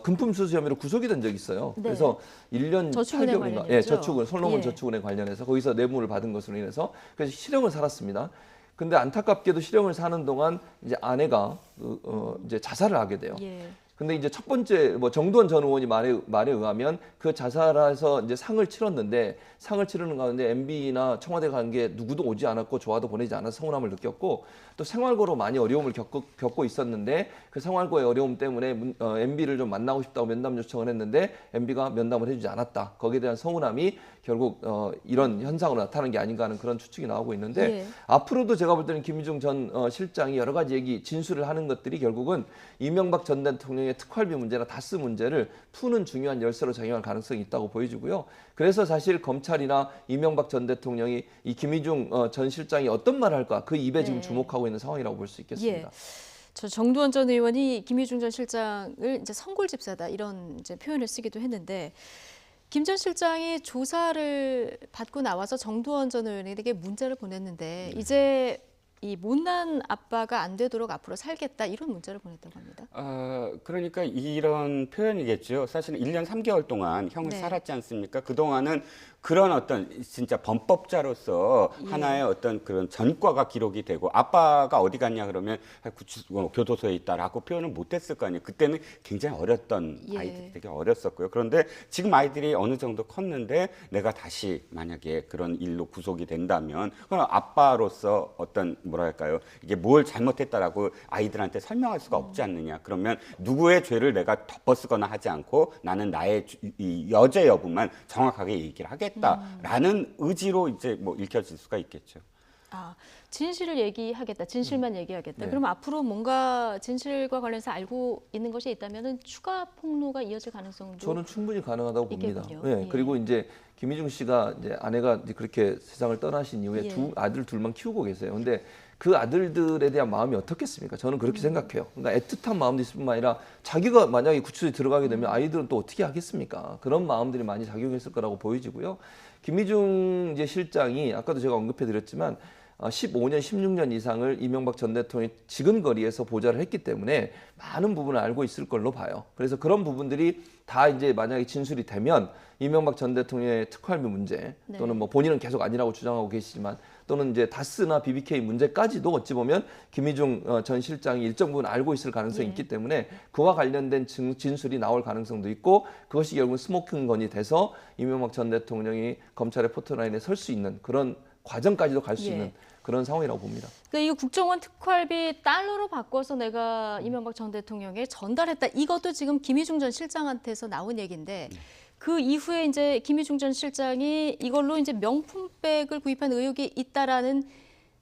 금품 수수 혐의로 구속이 된 적이 있어요. 네. 그래서 1년 8개월인가 예, 솔로몬 예. 저축은행 관련해서 거기서 뇌물을 받은 것으로 인해서 그래서 실형을 살았습니다. 근데 안타깝게도 실형을 사는 동안 이제 아내가 이제 자살을 하게 돼요. 예. 근데 이제 첫 번째 뭐 정두원 전 의원이 말에 의하면 그 자살해서 이제 상을 치렀는데 상을 치르는 가운데 MB나 청와대 관계 누구도 오지 않았고 조화도 보내지 않아서 서운함을 느꼈고 또 생활고로 많이 어려움을 겪고 있었는데 그 생활고의 어려움 때문에 MB를 좀 만나고 싶다고 면담 요청을 했는데 MB가 면담을 해주지 않았다. 거기에 대한 서운함이 결국 이런 현상으로 나타나는 게 아닌가 하는 그런 추측이 나오고 있는데 예. 앞으로도 제가 볼 때는 김희중 전 실장이 여러 가지 진술을 하는 것들이 결국은 이명박 전 대통령의 특활비 문제나 다스 문제를 푸는 중요한 열쇠로 작용할 가능성이 있다고 보여지고요. 그래서 사실 검찰이나 이명박 전 대통령이 이 김희중 전 실장이 어떤 말을 할까 그 입에 지금 주목하고 있는 상황이라고 볼 수 있겠습니다. 예. 저 정두원 전 의원이 김희중 전 실장을 이제 성골집사다 이런 이제 표현을 쓰기도 했는데 김 전 실장이 조사를 받고 나와서 정두원 전 의원에게 문자를 보냈는데 이제 이 못난 아빠가 안 되도록 앞으로 살겠다 이런 문자를 보냈다고 합니다. 그러니까 이런 표현이겠죠. 사실은 1년 3개월 동안 형을 네. 살았지 않습니까? 그동안은 그런 어떤 진짜 범법자로서 하나의 어떤 그런 전과가 기록이 되고 아빠가 어디 갔냐 그러면 교도소에 있다라고 표현을 못했을 거 아니에요. 그때는 굉장히 어렸던 아이들이 되게 어렸었고요. 그런데 지금 아이들이 어느 정도 컸는데 내가 다시 만약에 그런 일로 구속이 된다면 그럼 아빠로서 어떤 뭐랄까요 이게 뭘 잘못했다라고 아이들한테 설명할 수가 없지 않느냐. 그러면 누구의 죄를 내가 덮어쓰거나 하지 않고 나는 나의 이 여죄 여부만 정확하게 얘기를 하겠다라는 의지로 이제 뭐 읽혀질 수가 있겠죠. 진실을 얘기하겠다. 진실만 얘기하겠다. 네. 그럼 앞으로 뭔가 진실과 관련해서 알고 있는 것이 있다면은 추가 폭로가 이어질 가능성도 저는 충분히 가능하다고 봅니다. 있겠군요. 네, 예. 그리고 이제 김희중 씨가 이제 아내가 이제 그렇게 세상을 떠나신 이후에 예. 아들 둘만 키우고 계세요. 근데 그 아들들에 대한 마음이 어떻겠습니까? 저는 그렇게 생각해요. 그러니까 애틋한 마음도 있을 뿐만 아니라 자기가 만약에 구치소에 들어가게 되면 아이들은 또 어떻게 하겠습니까? 그런 마음들이 많이 작용했을 거라고 보여지고요. 김희중 이제 실장이 아까도 제가 언급해드렸지만 15년, 16년 이상을 이명박 전 대통령이 지근거리에서 보좌를 했기 때문에 많은 부분을 알고 있을 걸로 봐요. 그래서 그런 부분들이 다 이제 만약에 진술이 되면 이명박 전 대통령의 특활비 문제 또는 뭐 본인은 계속 아니라고 주장하고 계시지만 또는 이제 다스나 BBK 문제까지도 어찌 보면 김희중 전 실장이 일정 부분 알고 있을 가능성이 있기 때문에 그와 관련된 진술이 나올 가능성도 있고 그것이 결국 스모킹건이 돼서 이명박 전 대통령이 검찰의 포토라인에 설 수 있는 그런 과정까지도 갈 수 있는 그런 상황이라고 봅니다. 그러니까 이거 국정원 특활비 달러로 바꿔서 내가 이명박 전 대통령에 전달했다. 이것도 지금 김희중 전 실장한테서 나온 얘기인데 그 이후에 이제 김희중 전 실장이 이걸로 이제 명품백을 구입한 의혹이 있다라는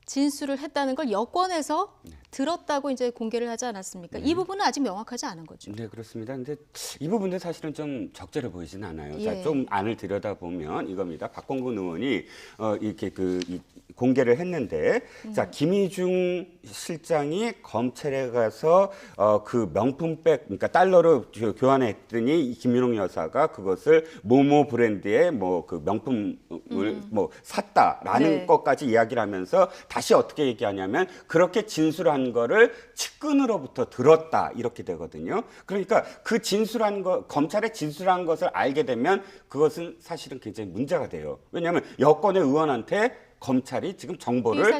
진술을 했다는 걸 여권에서 들었다고 이제 공개를 하지 않았습니까? 이 부분은 아직 명확하지 않은 거죠. 네, 그렇습니다. 근데 이 부분도 사실은 좀 적절해 보이지는 않아요. 예. 자, 좀 안을 들여다보면 이겁니다. 박광근 의원이 이렇게 이 공개를 했는데, 자, 김희중 실장이 검찰에 가서 그 명품백, 그러니까 달러로 교환했더니 김윤옥 여사가 그것을 모모 브랜드의 뭐 그 명품을 뭐 샀다라는 것까지 이야기를 하면서 다시 어떻게 얘기하냐면 그렇게 진술한 거를 측근으로부터 들었다 이렇게 되거든요. 그러니까 그 진술한 거 검찰에 진술한 것을 알게 되면 그것은 사실은 굉장히 문제가 돼요. 왜냐하면 여권의 의원한테 검찰이 지금 정보를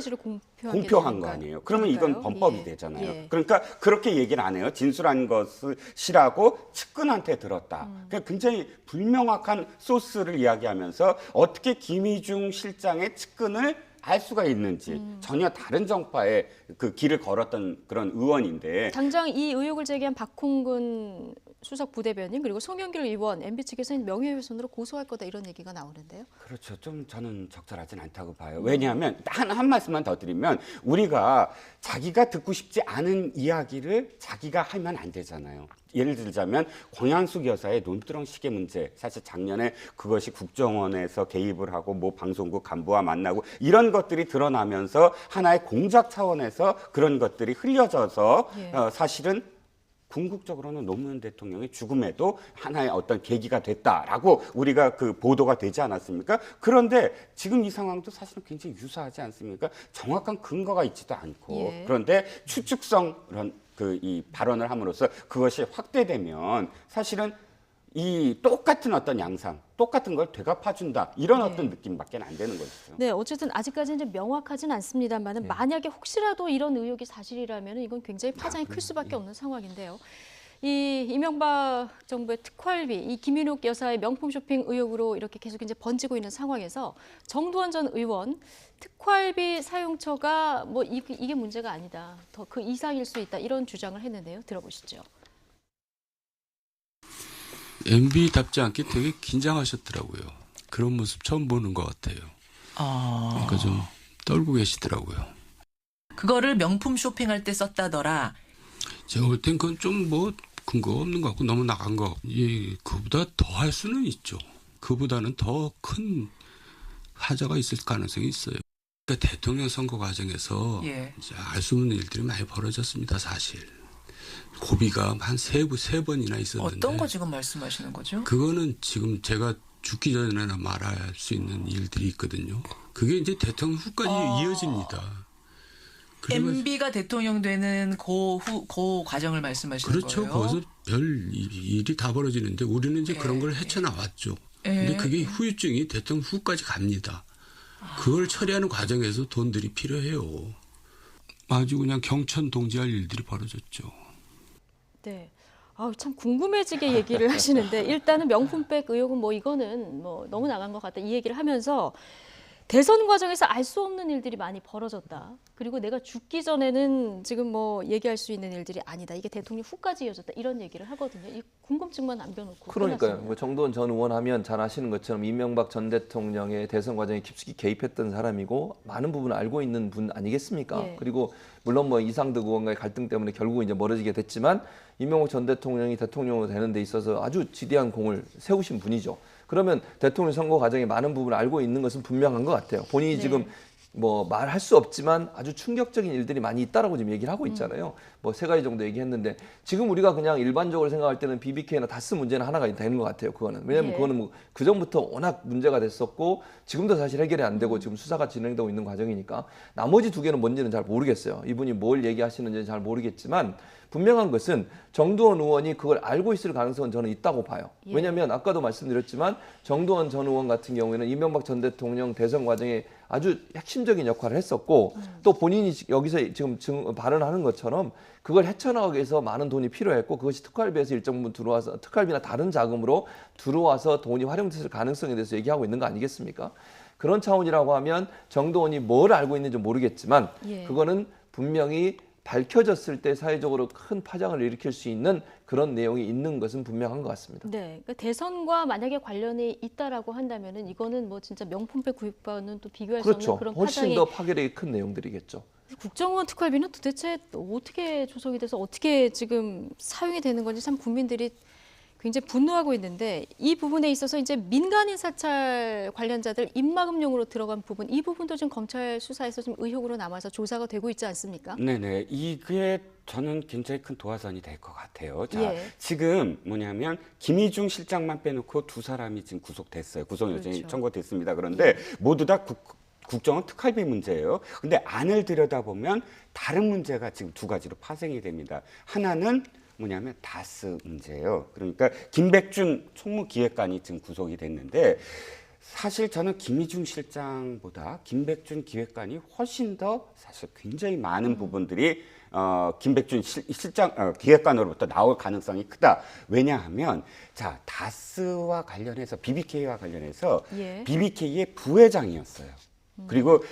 공표한 거 아니에요. 그러면 이건 범법이 되잖아요. 그러니까 그렇게 얘기를 안 해요. 진술한 것을 시라고 측근한테 들었다. 그러니까 굉장히 불명확한 소스를 이야기하면서 어떻게 김희중 실장의 측근을 알 수가 있는지 전혀 다른 정파의 그 길을 걸었던 그런 의원인데 당장 이 의혹을 제기한 박홍근 수석 부대변인 그리고 송영길 의원 MB 측에서는 명예훼손으로 고소할 거다 이런 얘기가 나오는데요. 그렇죠. 좀 저는 적절하진 않다고 봐요. 왜냐하면 한 말씀만 더 드리면 우리가 자기가 듣고 싶지 않은 이야기를 자기가 하면 안 되잖아요. 예를 들자면 권양숙 여사의 논두렁 시계 문제, 사실 작년에 그것이 국정원에서 개입을 하고 뭐 방송국 간부와 만나고 이런 것들이 드러나면서 하나의 공작 차원에서 그런 것들이 흘려져서 사실은 궁극적으로는 노무현 대통령의 죽음에도 하나의 어떤 계기가 됐다라고 우리가 그 보도가 되지 않았습니까? 그런데 지금 이 상황도 사실은 굉장히 유사하지 않습니까? 정확한 근거가 있지도 않고 그런데 추측성 이 발언을 함으로써 그것이 확대되면 사실은 이 똑같은 어떤 양상, 똑같은 걸 되갚아준다 이런 어떤 느낌밖에 안 되는 것이죠. 네, 어쨌든 아직까지는 이제 명확하진 않습니다만은 만약에 혹시라도 이런 의혹이 사실이라면 이건 굉장히 파장이 클 수밖에 없는 상황인데요. 이 이명박 정부의 특활비, 이 김윤옥 여사의 명품 쇼핑 의혹으로 이렇게 계속 이제 번지고 있는 상황에서 정두원 전 의원 특활비 사용처가 뭐 이게 문제가 아니다, 더 그 이상일 수 있다 이런 주장을 했는데요. 들어보시죠. MB답지 않게 되게 긴장하셨더라고요. 그런 모습 처음 보는 것 같아요. 그러니까 좀 떨고 계시더라고요. 그거를 명품 쇼핑할 때 썼다더라. 제가 볼 땐 그건 좀 뭐 근거가 없는 것 같고 너무 나간 것 같고 그보다 더 할 수는 있죠. 그보다는 더 큰 하자가 있을 가능성이 있어요. 그러니까 대통령 선거 과정에서 알 수 없는 일들이 많이 벌어졌습니다. 사실. 고비가 한 세 번이나 있었는데. 어떤 거 지금 말씀하시는 거죠? 그거는 지금 제가 죽기 전에나 말할 수 있는 일들이 있거든요. 그게 이제 대통령 후까지 이어집니다. MB가 대통령 되는 그 과정을 말씀하시는 그렇죠. 거예요? 거기서 별 일이 다 벌어지는데 우리는 이제 그런 걸 헤쳐나왔죠. 근데 그게 후유증이 대통령 후까지 갑니다. 그걸 처리하는 과정에서 돈들이 필요해요. 아주 그냥 경천동지할 일들이 벌어졌죠. 네. 참 궁금해지게 얘기를 하시는데 일단은 명품백 의혹은 뭐 이거는 뭐 너무 나간 것 같다 이 얘기를 하면서 대선 과정에서 알 수 없는 일들이 많이 벌어졌다. 그리고 내가 죽기 전에는 지금 뭐 얘기할 수 있는 일들이 아니다. 이게 대통령 후까지 이어졌다. 이런 얘기를 하거든요. 이 궁금증만 남겨놓고. 그러니까요. 뭐 정두원 전 의원 하면 잘 아시는 것처럼 이명박 전 대통령의 대선 과정에 깊숙이 개입했던 사람이고 많은 부분을 알고 있는 분 아니겠습니까? 그리고 물론 뭐 이상득 의원과의 갈등 때문에 결국 이제 멀어지게 됐지만 이명박 전 대통령이 대통령으로 되는 데 있어서 아주 지대한 공을 세우신 분이죠. 그러면 대통령 선거 과정에 많은 부분을 알고 있는 것은 분명한 것 같아요. 본인이 지금 뭐 말할 수 없지만 아주 충격적인 일들이 많이 있다라고 지금 얘기를 하고 있잖아요. 뭐 세 가지 정도 얘기했는데 지금 우리가 그냥 일반적으로 생각할 때는 BBK나 다스 문제는 하나가 되는 것 같아요. 그거는 왜냐하면 그거는 뭐 그 전부터 워낙 문제가 됐었고 지금도 사실 해결이 안 되고 지금 수사가 진행되고 있는 과정이니까 나머지 두 개는 뭔지는 잘 모르겠어요. 이분이 뭘 얘기하시는지는 잘 모르겠지만 분명한 것은 정두원 의원이 그걸 알고 있을 가능성은 저는 있다고 봐요. 왜냐하면 아까도 말씀드렸지만 정두원 전 의원 같은 경우에는 이명박 전 대통령 대선 과정에 아주 핵심적인 역할을 했었고 또 본인이 여기서 지금 발언하는 것처럼 그걸 헤쳐나가기 위해서 많은 돈이 필요했고 그것이 특활비에서 일정 부분 들어와서 특활비나 다른 자금으로 들어와서 돈이 활용됐을 가능성에 대해서 얘기하고 있는 거 아니겠습니까? 그런 차원이라고 하면 정두원이 뭘 알고 있는지 모르겠지만 그거는 분명히 밝혀졌을 때 사회적으로 큰 파장을 일으킬 수 있는 그런 내용이 있는 것은 분명한 것 같습니다. 네, 그러니까 대선과 만약에 관련이 있다라고 한다면은 이거는 뭐 진짜 명품백 구입과는 또 비교할 수 없는 그런 훨씬 파장이. 더 파괴력이 큰 내용들이겠죠. 국정원 특활비는 도대체 어떻게 조성이 돼서 어떻게 지금 사용이 되는 건지 참 국민들이 굉장히 분노하고 있는데 이 부분에 있어서 이제 민간인 사찰 관련자들 입막음용으로 들어간 부분 이 부분도 지금 검찰 수사에서 지금 의혹으로 남아서 조사가 되고 있지 않습니까? 네네. 이게 저는 굉장히 큰 도화선이 될 것 같아요. 자, 지금 뭐냐면 김희중 실장만 빼놓고 두 사람이 지금 구속됐어요. 구속 요청이 청구됐습니다. 그런데 모두 다 국정원 특활비 문제예요. 근데 안을 들여다보면 다른 문제가 지금 두 가지로 파생이 됩니다. 하나는 뭐냐면 다스 문제예요. 그러니까 김백준 총무기획관이 지금 구속이 됐는데 사실 저는 김희중 실장보다 김백준 기획관이 훨씬 더 사실 굉장히 많은 부분들이 김백준 실장 기획관으로부터 나올 가능성이 크다. 왜냐하면 자 다스와 관련해서 BBK와 관련해서 BBK의 부회장이었어요. 그리고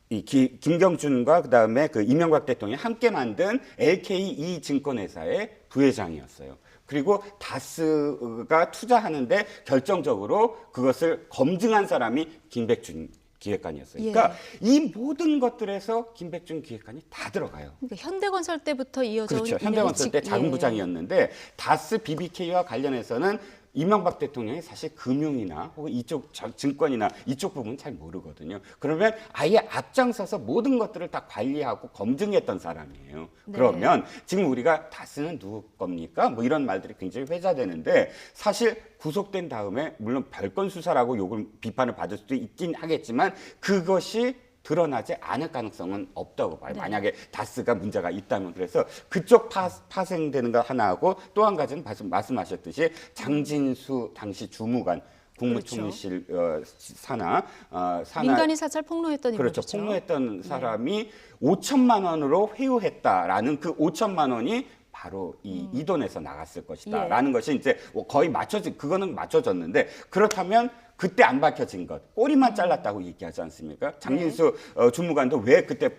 김경준과 그다음에 그 이명박 대통령이 함께 만든 LKE 증권회사의 부회장이었어요. 그리고 다스가 투자하는데 결정적으로 그것을 검증한 사람이 김백준 기획관이었어요. 그러니까 이 모든 것들에서 김백준 기획관이 다 들어가요. 그러니까 현대건설 때부터 이어져 온 그렇죠. 현대건설 때 자금부장이었는데 다스 BBK와 관련해서는 이명박 대통령이 사실 금융이나 혹은 이쪽 증권이나 이쪽 부분은 잘 모르거든요. 그러면 아예 앞장서서 모든 것들을 다 관리하고 검증했던 사람이에요. 네. 그러면 지금 우리가 다스는 누구 겁니까? 뭐 이런 말들이 굉장히 회자되는데 사실 구속된 다음에 물론 별건 수사라고 욕을 비판을 받을 수도 있긴 하겠지만 그것이 드러나지 않을 가능성은 없다고 봐요. 네. 만약에 다스가 문제가 있다면. 그래서 그쪽 파생되는 거 하나하고 또 한 가지는 말씀하셨듯이 장진수 당시 주무관 국무총리실 산하 민간인 사찰 폭로했던 그렇죠. 인물이죠. 폭로했던 사람이 5천만 원으로 회유했다라는 그 5천만 원이 바로 이 돈에서 나갔을 것이다라는 것이 이제 거의 그거는 맞춰졌는데 그렇다면 그때 안 밝혀진 것, 꼬리만 잘랐다고 얘기하지 않습니까? 장진수 주무관도 왜 그때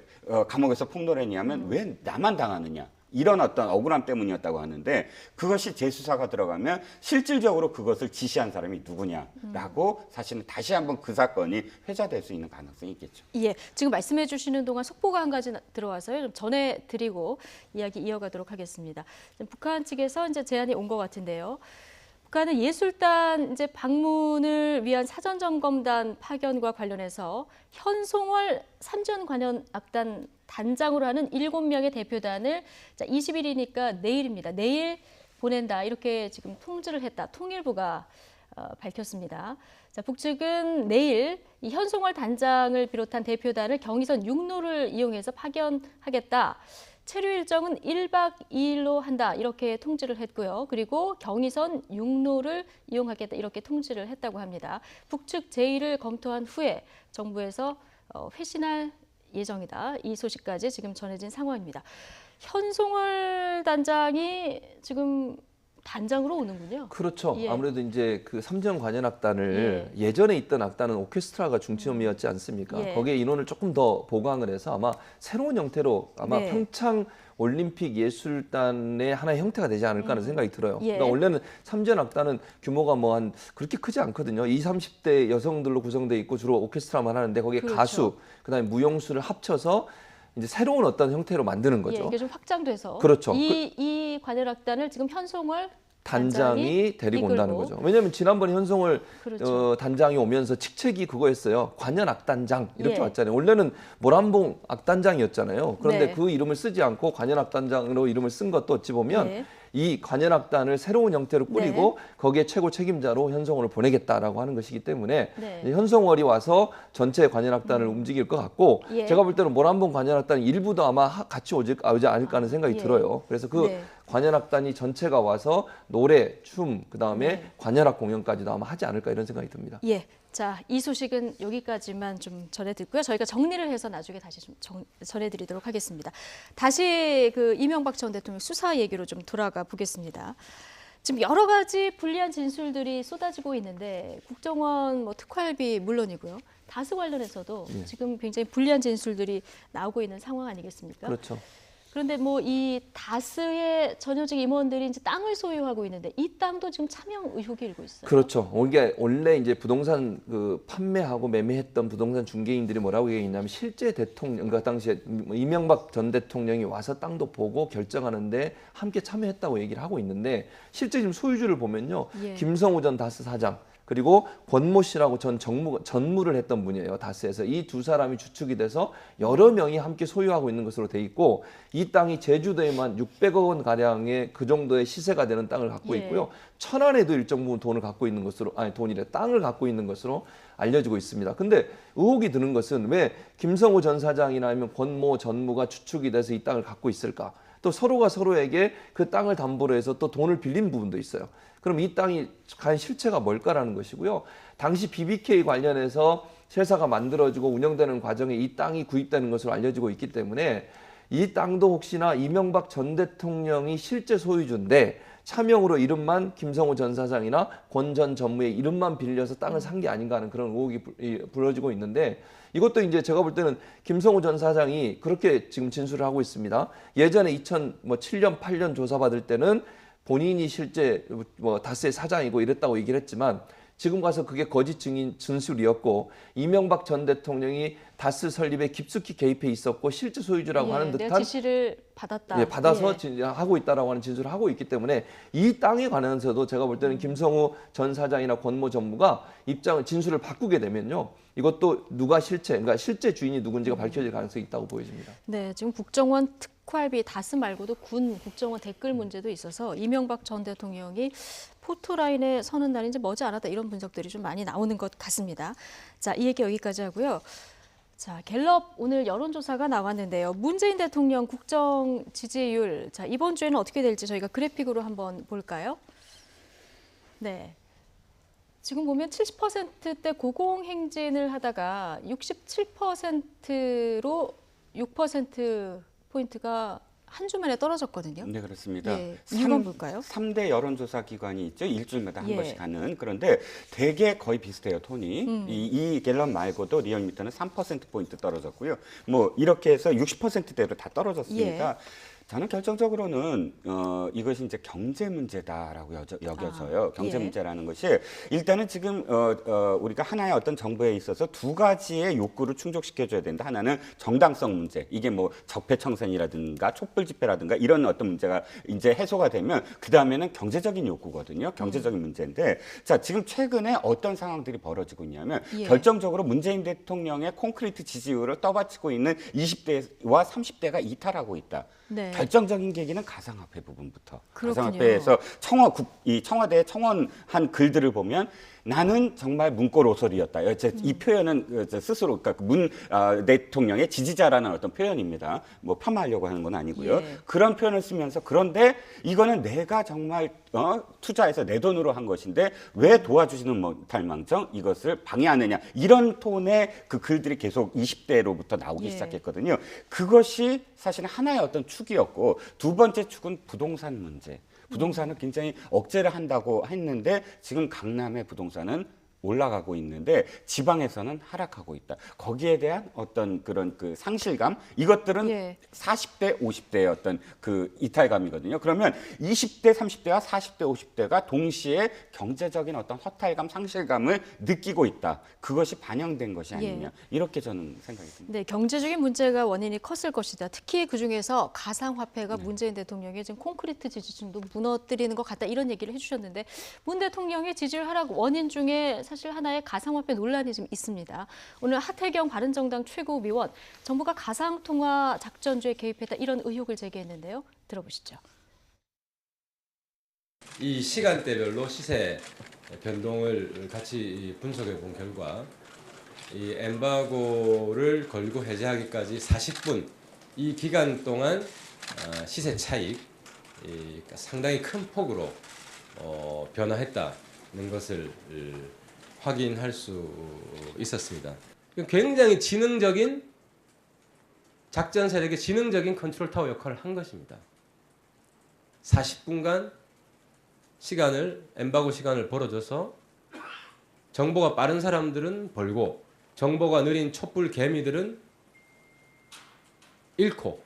감옥에서 폭로를 했냐면 왜 나만 당하느냐. 이런 어떤 억울함 때문이었다고 하는데 그것이 재수사가 들어가면 실질적으로 그것을 지시한 사람이 누구냐라고 사실은 다시 한번 그 사건이 회자될 수 있는 가능성이 있겠죠. 예, 지금 말씀해 주시는 동안 속보가 한 가지 들어와서요. 좀 전해드리고 이야기 이어가도록 하겠습니다. 북한 측에서 이제 제안이 온 것 같은데요. 북한은 예술단 이제 방문을 위한 사전 점검단 파견과 관련해서 현송월 삼전관현악단 단장으로 하는 7명의 대표단을 20일이니까 내일입니다. 내일 보낸다 이렇게 지금 통지를 했다. 통일부가 밝혔습니다. 자, 북측은 내일 이 현송월 단장을 비롯한 대표단을 경의선 육로를 이용해서 파견하겠다. 체류 일정은 1박 2일로 한다 이렇게 통지를 했고요. 그리고 경의선 육로를 이용하겠다 이렇게 통지를 했다고 합니다. 북측 제의를 검토한 후에 정부에서 회신할 예정이다. 이 소식까지 지금 전해진 상황입니다. 현송월 단장이 지금 단장으로 오는군요. 그렇죠. 예. 아무래도 이제 그 삼전관현악단을 예전에 있던 악단은 오케스트라가 중점이었지 않습니까? 예. 거기에 인원을 조금 더 보강을 해서 아마 새로운 형태로 아마 네. 평창 올림픽 예술단의 하나의 형태가 되지 않을까 하는 생각이 들어요. 예. 그러니까 원래는 삼전악단은 규모가 뭐 한 그렇게 크지 않거든요. 20, 30대 여성들로 구성돼 있고 주로 오케스트라만 하는데 거기에 그렇죠. 가수, 그다음에 무용수를 합쳐서 이제 새로운 어떤 형태로 만드는 거죠. 예, 이게 좀 확장돼서 그렇죠. 이 관현악단을 지금 현송월 단장이 데리고 온다는 이끌고. 거죠. 왜냐하면 지난번에 현송월 그렇죠. 단장이 오면서 직책이 그거였어요. 관현악단장 이렇게 예. 왔잖아요. 원래는 모란봉 악단장이었잖아요. 그런데 네. 그 이름을 쓰지 않고 관현악단장으로 이름을 쓴 것도 어찌 보면 네. 이 관현악단을 새로운 형태로 꾸리고 거기에 최고 책임자로 현송월을 보내겠다라고 하는 것이기 때문에 네. 현송월이 와서 전체 관현악단을 움직일 것 같고 예. 제가 볼 때는 모란봉 관현악단 일부도 아마 같이 오지 않을까 하는 생각이 예. 들어요. 그래서 그 네. 관현악단이 전체가 와서 노래, 춤, 그다음에 네. 관현악 공연까지도 아마 하지 않을까 이런 생각이 듭니다. 예. 자, 이 소식은 여기까지만 좀 전해드리고요. 저희가 정리를 해서 나중에 다시 좀 전해드리도록 하겠습니다. 다시 그 이명박 전 대통령 수사 얘기로 좀 돌아가 보겠습니다. 지금 여러 가지 불리한 진술들이 쏟아지고 있는데 국정원 뭐 특활비 물론이고요. 다스 관련해서도 지금 굉장히 불리한 진술들이 나오고 있는 상황 아니겠습니까? 그렇죠. 그런데 뭐 이 다스의 전현직 임원들이 이제 땅을 소유하고 있는데 이 땅도 지금 차명 의혹이 일고 있어요. 그렇죠. 이게 원래 이제 부동산 그 판매하고 매매했던 부동산 중개인들이 뭐라고 얘기했냐면 실제 대통령, 그 당시에 이명박 전 대통령이 와서 땅도 보고 결정하는데 함께 참여했다고 얘기를 하고 있는데 실제 지금 소유주를 보면요, 예. 김성우 전 다스 사장. 그리고 권모 씨라고 전무를 했던 분이에요. 다스에서. 이 두 사람이 주축이 돼서 여러 명이 함께 소유하고 있는 것으로 돼 있고 이 땅이 제주도에만 600억 원 가량의 그 정도의 시세가 되는 땅을 갖고 있고요. 천안에도 일정 부분 돈을 갖고 있는 것으로 땅을 갖고 있는 것으로 알려지고 있습니다. 근데 의혹이 드는 것은 왜 김성우 전 사장이나 아니면 권모 전무가 주축이 돼서 이 땅을 갖고 있을까? 또 서로가 서로에게 그 땅을 담보로 해서 또 돈을 빌린 부분도 있어요. 그럼 이 땅이 과연 실체가 뭘까라는 것이고요. 당시 BBK 관련해서 회사가 만들어지고 운영되는 과정에 이 땅이 구입되는 것으로 알려지고 있기 때문에 이 땅도 혹시나 이명박 전 대통령이 실제 소유주인데 차명으로 이름만 김성우 전 사장이나 권 전 전무의 이름만 빌려서 땅을 산 게 아닌가 하는 그런 의혹이 불어지고 있는데 이것도 이제 제가 볼 때는 김성우 전 사장이 그렇게 지금 진술을 하고 있습니다. 예전에 2007년, 8년 조사받을 때는 본인이 실제 뭐 다스의 사장이고 이랬다고 얘기를 했지만 지금 가서 그게 거짓 증인 진술이었고 이명박 전 대통령이 다스 설립에 깊숙이 개입해 있었고 실제 소유주라고 하는 듯한 내가 지시를 받았다. 받아서 하고 있다라고 하는 진술을 하고 있기 때문에 이 땅에 관해서도 제가 볼 때는 김성우 전 사장이나 권모 전무가 진술을 바꾸게 되면요. 이것도 누가 그러니까 실제 주인이 누군지가 밝혀질 가능성이 있다고 보여집니다. 네, 지금 국정원 특활비 다스 말고도 군 국정원 댓글 문제도 있어서 이명박 전 대통령이 포토라인에 서는 날이 이제 머지않았다 이런 분석들이 좀 많이 나오는 것 같습니다. 자, 이 얘기 여기까지 하고요. 자, 갤럽 오늘 여론조사가 나왔는데요. 문재인 대통령 국정 지지율, 자, 이번 주에는 어떻게 될지 저희가 그래픽으로 한번 볼까요? 네. 지금 보면 70%대 고공행진을 하다가 67%로 6%포인트가 한 주 만에 떨어졌거든요. 네, 그렇습니다. 이유가 뭘까요? 3대 여론조사 기관이 있죠. 일주일마다 한 번씩 하는. 그런데 대개 거의 비슷해요, 톤이. 이 갤럽 말고도 리얼미터는 3%포인트 떨어졌고요. 뭐 이렇게 해서 60%대로 다 떨어졌습니다. 저는 결정적으로는 이것이 이제 경제 문제다라고 여겨져요. 경제 문제라는 것이 일단은 지금 우리가 하나의 어떤 정부에 있어서 두 가지의 욕구를 충족시켜줘야 된다. 하나는 정당성 문제. 이게 뭐 적폐청산이라든가 촛불 집회라든가 이런 어떤 문제가 이제 해소가 되면 그 다음에는 경제적인 욕구거든요. 경제적인 문제인데 자 지금 최근에 어떤 상황들이 벌어지고 있냐면 결정적으로 문재인 대통령의 콘크리트 지지율을 떠받치고 있는 20대와 30대가 이탈하고 있다. 네. 결정적인 계기는 가상화폐 부분부터. 그렇군요. 가상화폐에서 청와대에 청원한 글들을 보면 나는 정말 문고로설이었다. 이 표현은 스스로 그러니까 대통령의 지지자라는 어떤 표현입니다. 뭐 폄하하려고 하는 건 아니고요. 그런 표현을 쓰면서 그런데 이거는 내가 정말 투자해서 내 돈으로 한 것인데 왜 도와주지는 못할 망정 이것을 방해하느냐 이런 톤의 그 글들이 계속 20대로부터 나오기 시작했거든요. 그것이 사실 하나의 어떤 축이었고 두 번째 축은 부동산 문제. 부동산을 굉장히 억제를 한다고 했는데 지금 강남의 부동산은 올라가고 있는데 지방에서는 하락하고 있다. 거기에 대한 어떤 그런 그 상실감 이것들은 40대, 50대의 어떤 그 이탈감이거든요. 그러면 20대, 30대와 40대, 50대가 동시에 경제적인 어떤 허탈감, 상실감을 느끼고 있다. 그것이 반영된 것이 아니냐. 이렇게 저는 생각이 듭니다. 네, 경제적인 문제가 원인이 컸을 것이다. 특히 그중에서 가상화폐가 문재인 대통령의 지금 콘크리트 지지층도 무너뜨리는 것 같다. 이런 얘기를 해주셨는데 문 대통령의 지지율 하락 원인 중에 사실 하나의 가상화폐 논란이 좀 있습니다. 오늘 하태경 바른정당 최고위원, 정부가 가상통화 작전주에 개입했다 이런 의혹을 제기했는데요. 들어보시죠. 이 시간대별로 시세 변동을 같이 분석해 본 결과 이 엠바고를 걸고 해제하기까지 40분 이 기간 동안 시세 차익 상당히 큰 폭으로 변화했다는 것을 확인할 수 있었습니다. 굉장히 지능적인 작전 세력의 지능적인 컨트롤 타워 역할을 한 것입니다. 40분간 엠바고 시간을 벌어줘서 정보가 빠른 사람들은 벌고 정보가 느린 촛불 개미들은 잃고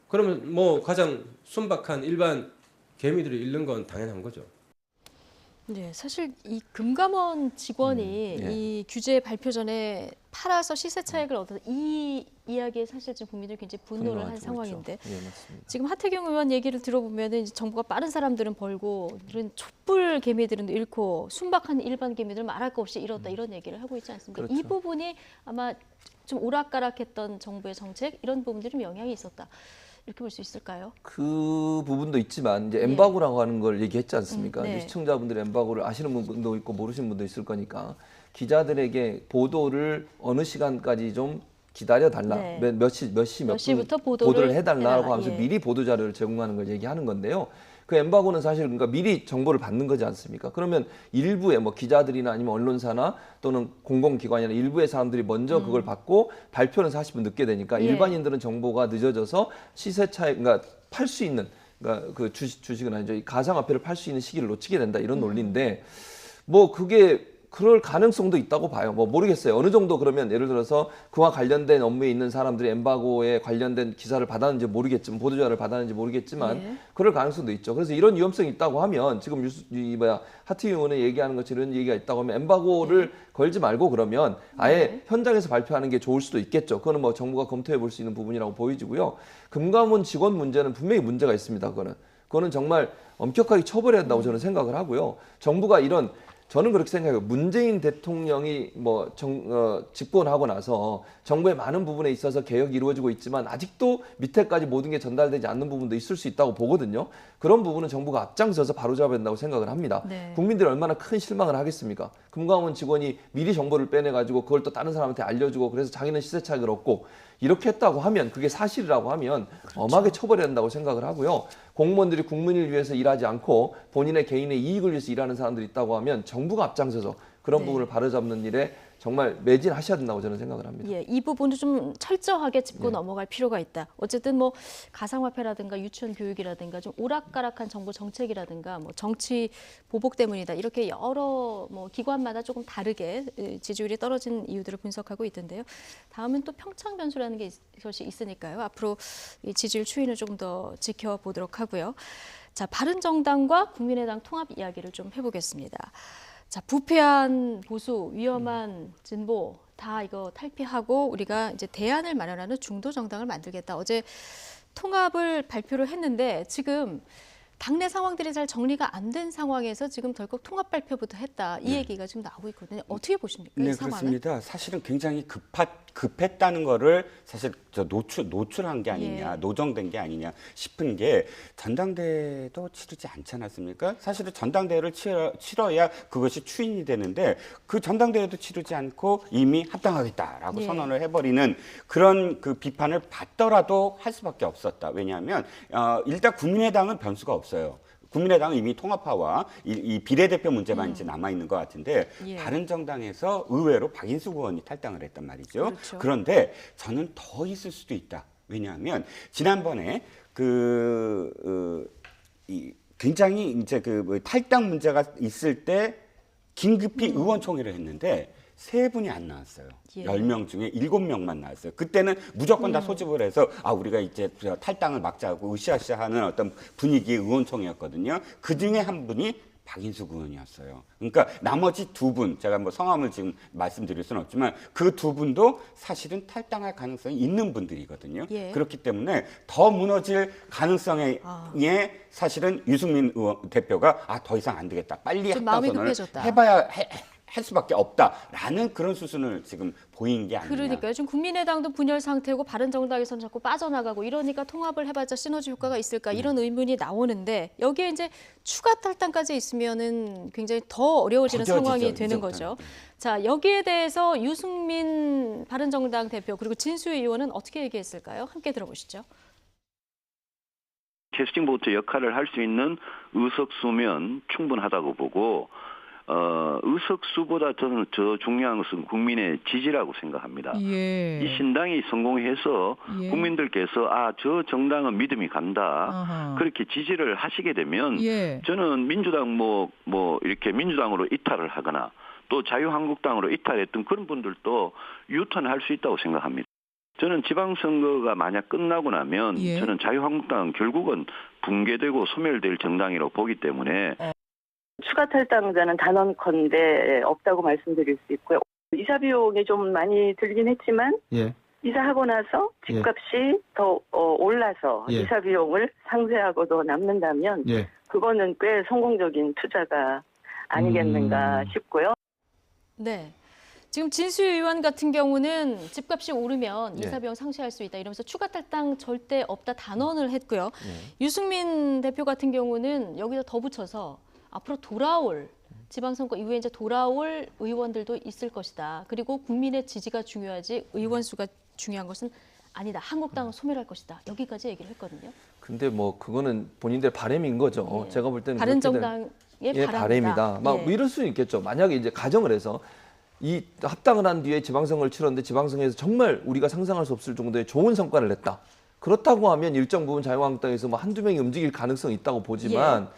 그러면 뭐 가장 순박한 일반 개미들이 잃는 건 당연한 거죠. 네, 사실 이 금감원 직원이 이 규제 발표 전에 팔아서 시세 차익을 얻어서 이 이야기에 사실 지금 국민들이 굉장히 분노를 한 상황인데 지금 하태경 의원 얘기를 들어보면 정보가 빠른 사람들은 벌고 촛불 개미들은 잃고 순박한 일반 개미들은 말할 거 없이 잃었다 이런 얘기를 하고 있지 않습니까? 이 부분이 아마 좀 오락가락했던 정부의 정책 이런 부분들이 좀 영향이 있었다. 이렇게 볼 수 있을까요? 그 부분도 있지만 이제 엠바고라고 하는 걸 얘기했지 않습니까? 시청자분들이 엠바고를 아시는 분도 있고 모르시는 분도 있을 거니까 기자들에게 보도를 어느 시간까지 좀 기다려달라. 몇 시부터 보도를 해달라고 하면서 미리 보도 자료를 제공하는 걸 얘기하는 건데요. 그 엠바고는 사실 그러니까 미리 정보를 받는 거지 않습니까? 그러면 일부의 뭐 기자들이나 아니면 언론사나 또는 공공기관이나 일부의 사람들이 먼저 그걸 받고 발표는 40분 늦게 되니까 일반인들은 정보가 늦어져서 시세 차익, 그러니까 팔 수 있는 그러니까 그 주식은 아니죠. 가상화폐를 팔 수 있는 시기를 놓치게 된다 이런 논리인데 뭐 그게 그럴 가능성도 있다고 봐요. 뭐 모르겠어요. 어느 정도 그러면 예를 들어서 그와 관련된 업무에 있는 사람들이 엠바고에 관련된 기사를 받았는지 모르겠지만 보도자를 받았는지 모르겠지만 그럴 가능성도 있죠. 그래서 이런 위험성이 있다고 하면 지금 하트 의원이 얘기하는 것처럼 이런 얘기가 있다고 하면 엠바고를 걸지 말고 그러면 아예 현장에서 발표하는 게 좋을 수도 있겠죠. 그거는 뭐 정부가 검토해 볼 수 있는 부분이라고 보이지고요. 금감원 직원 문제는 분명히 문제가 있습니다. 그거는 정말 엄격하게 처벌해야 한다고 저는 생각을 하고요. 정부가 저는 그렇게 생각해요. 문재인 대통령이 집권하고 나서 정부의 많은 부분에 있어서 개혁이 이루어지고 있지만 아직도 밑에까지 모든 게 전달되지 않는 부분도 있을 수 있다고 보거든요. 그런 부분은 정부가 앞장서서 바로잡아야 된다고 생각을 합니다. 국민들이 얼마나 큰 실망을 하겠습니까? 금감원 직원이 미리 정보를 빼내가지고 그걸 또 다른 사람한테 알려주고 그래서 자기는 시세차익을 얻고 이렇게 했다고 하면 그게 사실이라고 하면 엄하게 처벌해야 한다고 생각을 하고요. 공무원들이 국민을 위해서 일하지 않고 본인의 개인의 이익을 위해서 일하는 사람들이 있다고 하면 정부가 앞장서서 그런 부분을 바로잡는 일에 정말 매진하셔야 된다고 저는 생각을 합니다. 예, 이 부분도 좀 철저하게 짚고 넘어갈 필요가 있다. 어쨌든 뭐 가상화폐라든가 유치원 교육이라든가 좀 오락가락한 정부 정책이라든가 뭐 정치 보복 때문이다. 이렇게 여러 뭐 기관마다 조금 다르게 지지율이 떨어진 이유들을 분석하고 있던데요. 다음은 또 평창 변수라는 것이 있으니까요. 앞으로 이 지지율 추이는 조금 더 지켜보도록 하고요. 자, 바른정당과 국민의당 통합 이야기를 좀 해보겠습니다. 자, 부패한 보수, 위험한 진보 다 이거 탈피하고 우리가 이제 대안을 마련하는 중도 정당을 만들겠다. 어제 통합을 발표를 했는데 지금 당내 상황들이 잘 정리가 안 된 상황에서 지금 덜컥 통합 발표부터 했다. 이 얘기가 지금 나오고 있거든요. 어떻게 보십니까? 이 상황은? 그렇습니다. 사실은 굉장히 급했다는 거를 사실 노출한 게 아니냐, 노정된 게 아니냐 싶은 게 전당대회도 치르지 않지 않았습니까? 사실은 전당대회를 치러야 그것이 추인이 되는데 그 전당대회도 치르지 않고 이미 합당하겠다라고 선언을 해버리는 그런 그 비판을 받더라도 할 수밖에 없었다. 왜냐하면 일단 국민의당은 변수가 없어요. 국민의당은 이미 통합화와 이 비례대표 문제만 이제 남아있는 것 같은데 바른정당에서 의외로 박인숙 의원이 탈당을 했단 말이죠. 그렇죠. 그런데 저는 더 있을 수도 있다. 왜냐하면 지난번에 굉장히 이제 탈당 문제가 있을 때 긴급히 의원총회를 했는데 3분이 안 나왔어요. 10명 중에 7명만 나왔어요. 그때는 무조건 다 소집을 해서 우리가 이제 탈당을 막자고 으쌰으쌰하는 어떤 분위기의 의원총회였거든요. 그중에 한 분이 박인숙 의원이었어요. 그러니까 나머지 2분, 제가 뭐 성함을 지금 말씀드릴 수는 없지만 그 2분도 사실은 탈당할 가능성이 있는 분들이거든요. 그렇기 때문에 더 무너질 가능성에 사실은 유승민 대표가 대표가 더 이상 안 되겠다. 빨리 합당선언을 해봐야 할 수밖에 없다라는 그런 수순을 지금 보인 게 아니냐. 그러니까요. 지금 국민의당도 분열 상태고 바른정당에서는 자꾸 빠져나가고 이러니까 통합을 해봤자 시너지 효과가 있을까 이런 의문이 나오는데 여기에 이제 추가 탈당까지 있으면은 굉장히 더 어려워지는 상황이 되는 거죠. 자, 여기에 대해서 유승민 바른정당 대표 그리고 진수희 의원은 어떻게 얘기했을까요? 함께 들어보시죠. 캐스팅 보트 역할을 할 수 있는 의석수면 충분하다고 보고 의석수보다 저는 더 중요한 것은 국민의 지지라고 생각합니다. 이 신당이 성공해서 국민들께서 저 정당은 믿음이 간다. 그렇게 지지를 하시게 되면 저는 민주당 이렇게 민주당으로 이탈을 하거나 또 자유한국당으로 이탈했던 그런 분들도 유턴할 수 있다고 생각합니다. 저는 지방선거가 만약 끝나고 나면 저는 자유한국당은 결국은 붕괴되고 소멸될 정당이라고 보기 때문에 추가 탈당자는 단언컨대 없다고 말씀드릴 수 있고요. 이사 비용이 좀 많이 들긴 했지만 이사하고 나서 집값이 더 올라서 이사 비용을 상쇄하고 더 남는다면 그거는 꽤 성공적인 투자가 아니겠는가 싶고요. 네. 지금 진수희 의원 같은 경우는 집값이 오르면 이사 비용 상쇄할 수 있다 이러면서 추가 탈당 절대 없다 단언을 했고요. 유승민 대표 같은 경우는 여기다 더 붙여서 앞으로 돌아올 지방선거 이후에 이제 돌아올 의원들도 있을 것이다. 그리고 국민의 지지가 중요하지 의원 수가 중요한 것은 아니다. 한국당은 소멸할 것이다. 여기까지 얘기를 했거든요. 근데 뭐 그거는 본인들 바람인 거죠. 제가 볼 때는 바른정당의 바람이다. 뭐 이럴 수는 있겠죠. 만약에 이제 가정을 해서 이 합당을 한 뒤에 지방선거를 치렀는데 지방선거에서 정말 우리가 상상할 수 없을 정도의 좋은 성과를 냈다. 그렇다고 하면 일정 부분 자유한국당에서 뭐 한두 명이 움직일 가능성이 있다고 보지만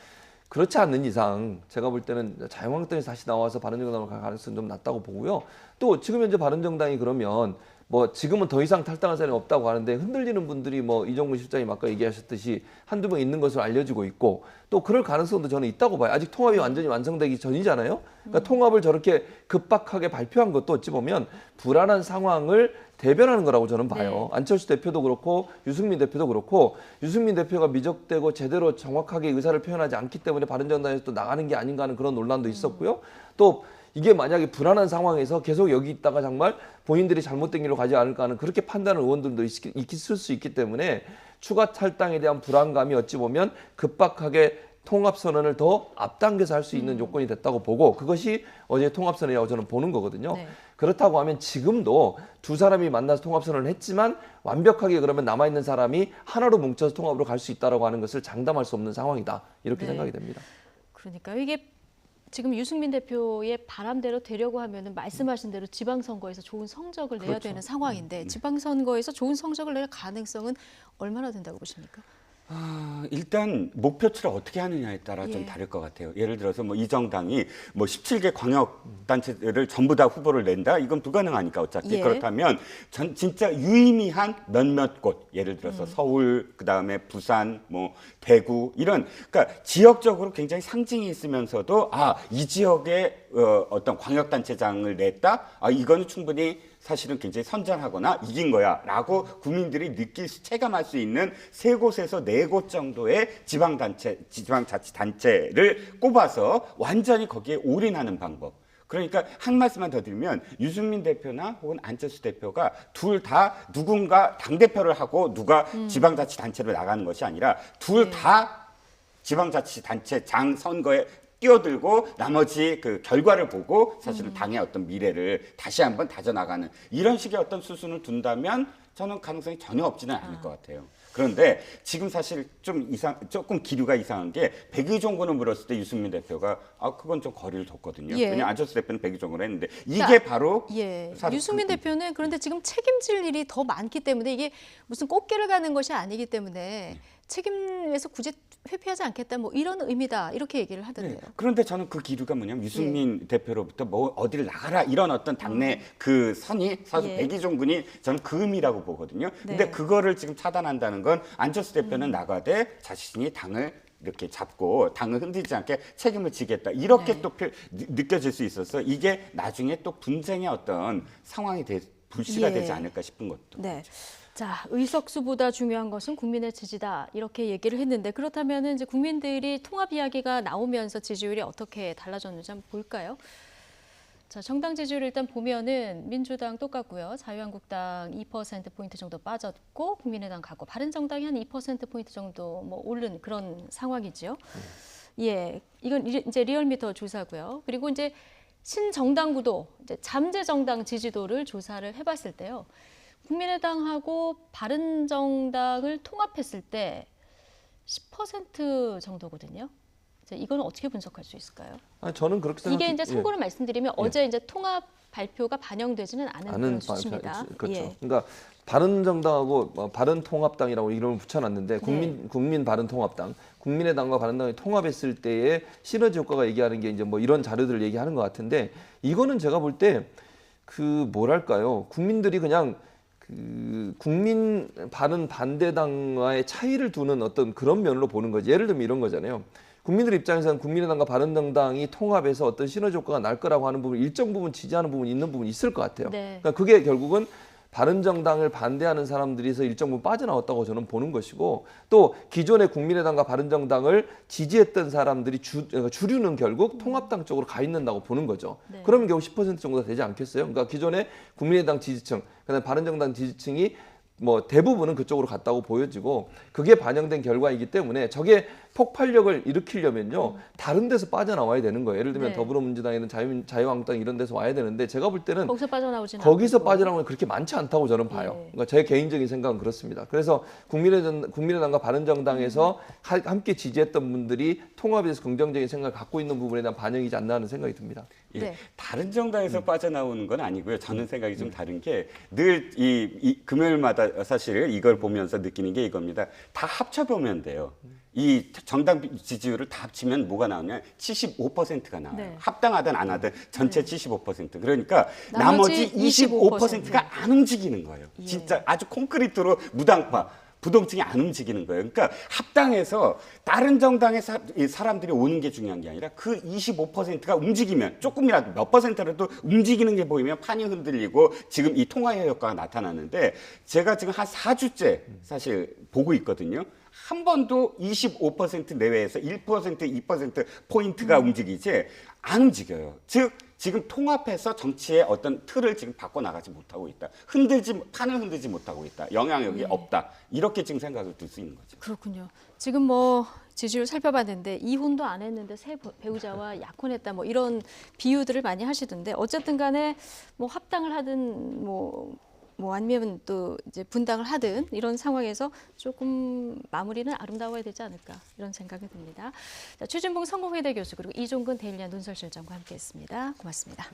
그렇지 않는 이상 제가 볼 때는 자유한국당에서 다시 나와서 바른정당으로 갈 가능성이 좀 낮다고 보고요. 또 지금 현재 바른정당이 그러면 뭐 지금은 더 이상 탈당할 사람이 없다고 하는데 흔들리는 분들이 뭐 이정무 실장님 아까 얘기하셨듯이 한두 명 있는 것으로 알려지고 있고 또 그럴 가능성도 저는 있다고 봐요. 아직 통합이 완전히 완성되기 전이잖아요. 그러니까 통합을 저렇게 급박하게 발표한 것도 어찌 보면 불안한 상황을 대변하는 거라고 저는 봐요. 안철수 대표도 그렇고 유승민 대표도 그렇고 유승민 대표가 미적되고 제대로 정확하게 의사를 표현하지 않기 때문에 바른정당에서 또 나가는 게 아닌가 하는 그런 논란도 있었고요. 또 이게 만약에 불안한 상황에서 계속 여기 있다가 정말 본인들이 잘못된 길로 가지 않을까 하는 그렇게 판단하는 의원들도 있을 수 있기 때문에 추가 탈당에 대한 불안감이 어찌 보면 급박하게 통합선언을 더 앞당겨서 할 수 있는 요건이 됐다고 보고 그것이 어제 통합선언이라고 저는 보는 거거든요. 네. 그렇다고 하면 지금도 두 사람이 만나서 통합선언을 했지만 완벽하게 그러면 남아있는 사람이 하나로 뭉쳐서 통합으로 갈 수 있다고 하는 것을 장담할 수 없는 상황이다. 이렇게 생각이 됩니다. 그러니까 이게 지금 유승민 대표의 바람대로 되려고 하면은 말씀하신 대로 지방선거에서 좋은 성적을 내야 되는 상황인데 지방선거에서 좋은 성적을 낼 가능성은 얼마나 된다고 보십니까? 일단 목표치를 어떻게 하느냐에 따라 좀 다를 것 같아요. 예를 들어서 뭐 이 정당이 뭐 17개 광역단체를 전부 다 후보를 낸다? 이건 불가능하니까 어차피. 그렇다면 진짜 유의미한 몇몇 곳, 예를 들어서 서울, 그다음에 부산, 뭐 대구 이런 그러니까 지역적으로 굉장히 상징이 있으면서도 이 지역에 어떤 광역단체장을 냈다? 이거는 충분히 사실은 굉장히 선전하거나 이긴 거야 라고 국민들이 체감할 수 있는 3곳에서 4곳 정도의 지방자치단체를 꼽아서 완전히 거기에 올인하는 방법. 그러니까 한 말씀만 더 드리면 유승민 대표나 혹은 안철수 대표가 둘 다 누군가 당대표를 하고 누가 지방자치단체로 나가는 것이 아니라 둘 다 지방자치단체장 선거에 끼어들고 나머지 그 결과를 보고 사실은 당의 어떤 미래를 다시 한번 다져나가는 이런 식의 어떤 수순을 둔다면 저는 가능성이 전혀 없지는 않을 것 같아요. 그런데 지금 사실 조금 기류가 이상한 게 백의종군을 물었을 때 유승민 대표가 그건 좀 거리를 뒀거든요. 왜냐하면 안철수 대표는 백의종군을 했는데 이게 바로 유승민 대표는 그런데 지금 책임질 일이 더 많기 때문에 이게 무슨 꽃길을 가는 것이 아니기 때문에 책임에서 굳이 회피하지 않겠다 뭐 이런 의미다 이렇게 얘기를 하던데요. 그런데 저는 그 기류가 뭐냐면 유승민 대표로부터 뭐 어디를 나가라 이런 어떤 당내 그 선이 사실 백의종군이 저는 그 의미라고 보거든요. 근데 그거를 지금 차단한다는 건 안철수 대표는 나가되 자신이 당을 이렇게 잡고 당을 흔들지 않게 책임을 지겠다 이렇게 또 느껴질 수 있어서 이게 나중에 또 분쟁의 어떤 상황이 불씨가 되지 않을까 싶은 것도. 자, 의석수보다 중요한 것은 국민의 지지다 이렇게 얘기를 했는데 그렇다면 이제 국민들이 통합 이야기가 나오면서 지지율이 어떻게 달라졌는지 한번 볼까요? 자, 정당 지지율 일단 보면은 민주당 똑같고요. 자유한국당 2%포인트 정도 빠졌고 국민의당 가고 바른정당이 한 2%포인트 정도 뭐 오른 그런 상황이죠. 이건 이제 리얼미터 조사고요. 그리고 이제 신정당 구도, 이제 잠재 정당 지지도를 조사를 해봤을 때요. 국민의당하고 바른정당을 통합했을 때 10% 정도거든요. 이거는 어떻게 분석할 수 있을까요? 저는 그렇게 생각해요. 이게 이제 참고로 말씀드리면 어제 이제 통합 발표가 반영되지는 않은 수치입니다. 그렇죠. 그러니까 바른정당하고 바른통합당이라고 이름을 붙여놨는데 국민 바른통합당, 국민의당과 바른당이 통합했을 때의 시너지 효과가 얘기하는 게 이제 뭐 이런 자료들을 얘기하는 것 같은데 이거는 제가 볼 때 뭐랄까요? 국민들이 그냥 국민 반대당과의 차이를 두는 어떤 그런 면으로 보는 거지. 예를 들면 이런 거잖아요. 국민들 입장에서는 국민의당과 바른정당이 통합해서 어떤 시너지 효과가 날 거라고 하는 부분, 일정 부분 지지하는 부분이 있는 부분이 있을 것 같아요. 그러니까 그게 결국은 바른정당을 반대하는 사람들이서 일정 부분 빠져나왔다고 저는 보는 것이고 또 기존의 국민의당과 바른정당을 지지했던 사람들이 주류는 결국 통합당 쪽으로 가 있는다고 보는 거죠. 그러면 결국 10% 정도가 되지 않겠어요? 그러니까 기존의 국민의당 지지층, 그다음에 바른정당 지지층이 뭐 대부분은 그쪽으로 갔다고 보여지고 그게 반영된 결과이기 때문에 저게 폭발력을 일으키려면요 다른 데서 빠져나와야 되는 거예요. 예를 들면 더불어민주당이든 자유한국당 이런 데서 와야 되는데 제가 볼 때는 거기서 빠져나오는 게 그렇게 많지 않다고 저는 봐요. 그러니까 제 개인적인 생각은 그렇습니다. 그래서 국민의당과 바른정당에서 함께 지지했던 분들이 통합에 대해서 긍정적인 생각을 갖고 있는 부분에 대한 반영이지 않나 하는 생각이 듭니다. 다른 정당에서 빠져나오는 건 아니고요. 저는 생각이 좀 다른 게 늘 이 금요일마다 사실 이걸 보면서 느끼는 게 이겁니다. 다 합쳐보면 돼요. 이 정당 지지율을 다 합치면 뭐가 나오냐? 75%가 나와요. 네. 합당하든 안 하든 전체 75%. 그러니까 나머지 25%가 안 움직이는 거예요. 예. 진짜 아주 콘크리트로 무당파. 부동층이 안 움직이는 거예요. 그러니까 합당해서 다른 정당의 사람들이 오는 게 중요한 게 아니라 그 25%가 움직이면 조금이라도 몇 %라도 움직이는 게 보이면 판이 흔들리고 지금 이 통화의 효과가 나타나는데 제가 지금 한 4주째 사실 보고 있거든요. 한 번도 25% 내외에서 1%, 2% 포인트가 움직이지 안 움직여요. 즉 지금 통합해서 정치의 어떤 틀을 지금 바꿔나가지 못하고 있다. 판을 흔들지 못하고 있다. 영향력이 없다. 이렇게 지금 생각을 들 수 있는 거죠. 그렇군요. 지금 뭐 지지율 살펴봤는데 이혼도 안 했는데 새 배우자와 약혼했다 뭐 이런 비유들을 많이 하시던데 어쨌든 간에 뭐 합당을 하든 뭐 아니면 또 이제 분당을 하든 이런 상황에서 조금 마무리는 아름다워야 되지 않을까 이런 생각이 듭니다. 자, 최준봉 성공회대 교수 그리고 이종근 데일리아 논설실장과 함께했습니다. 고맙습니다.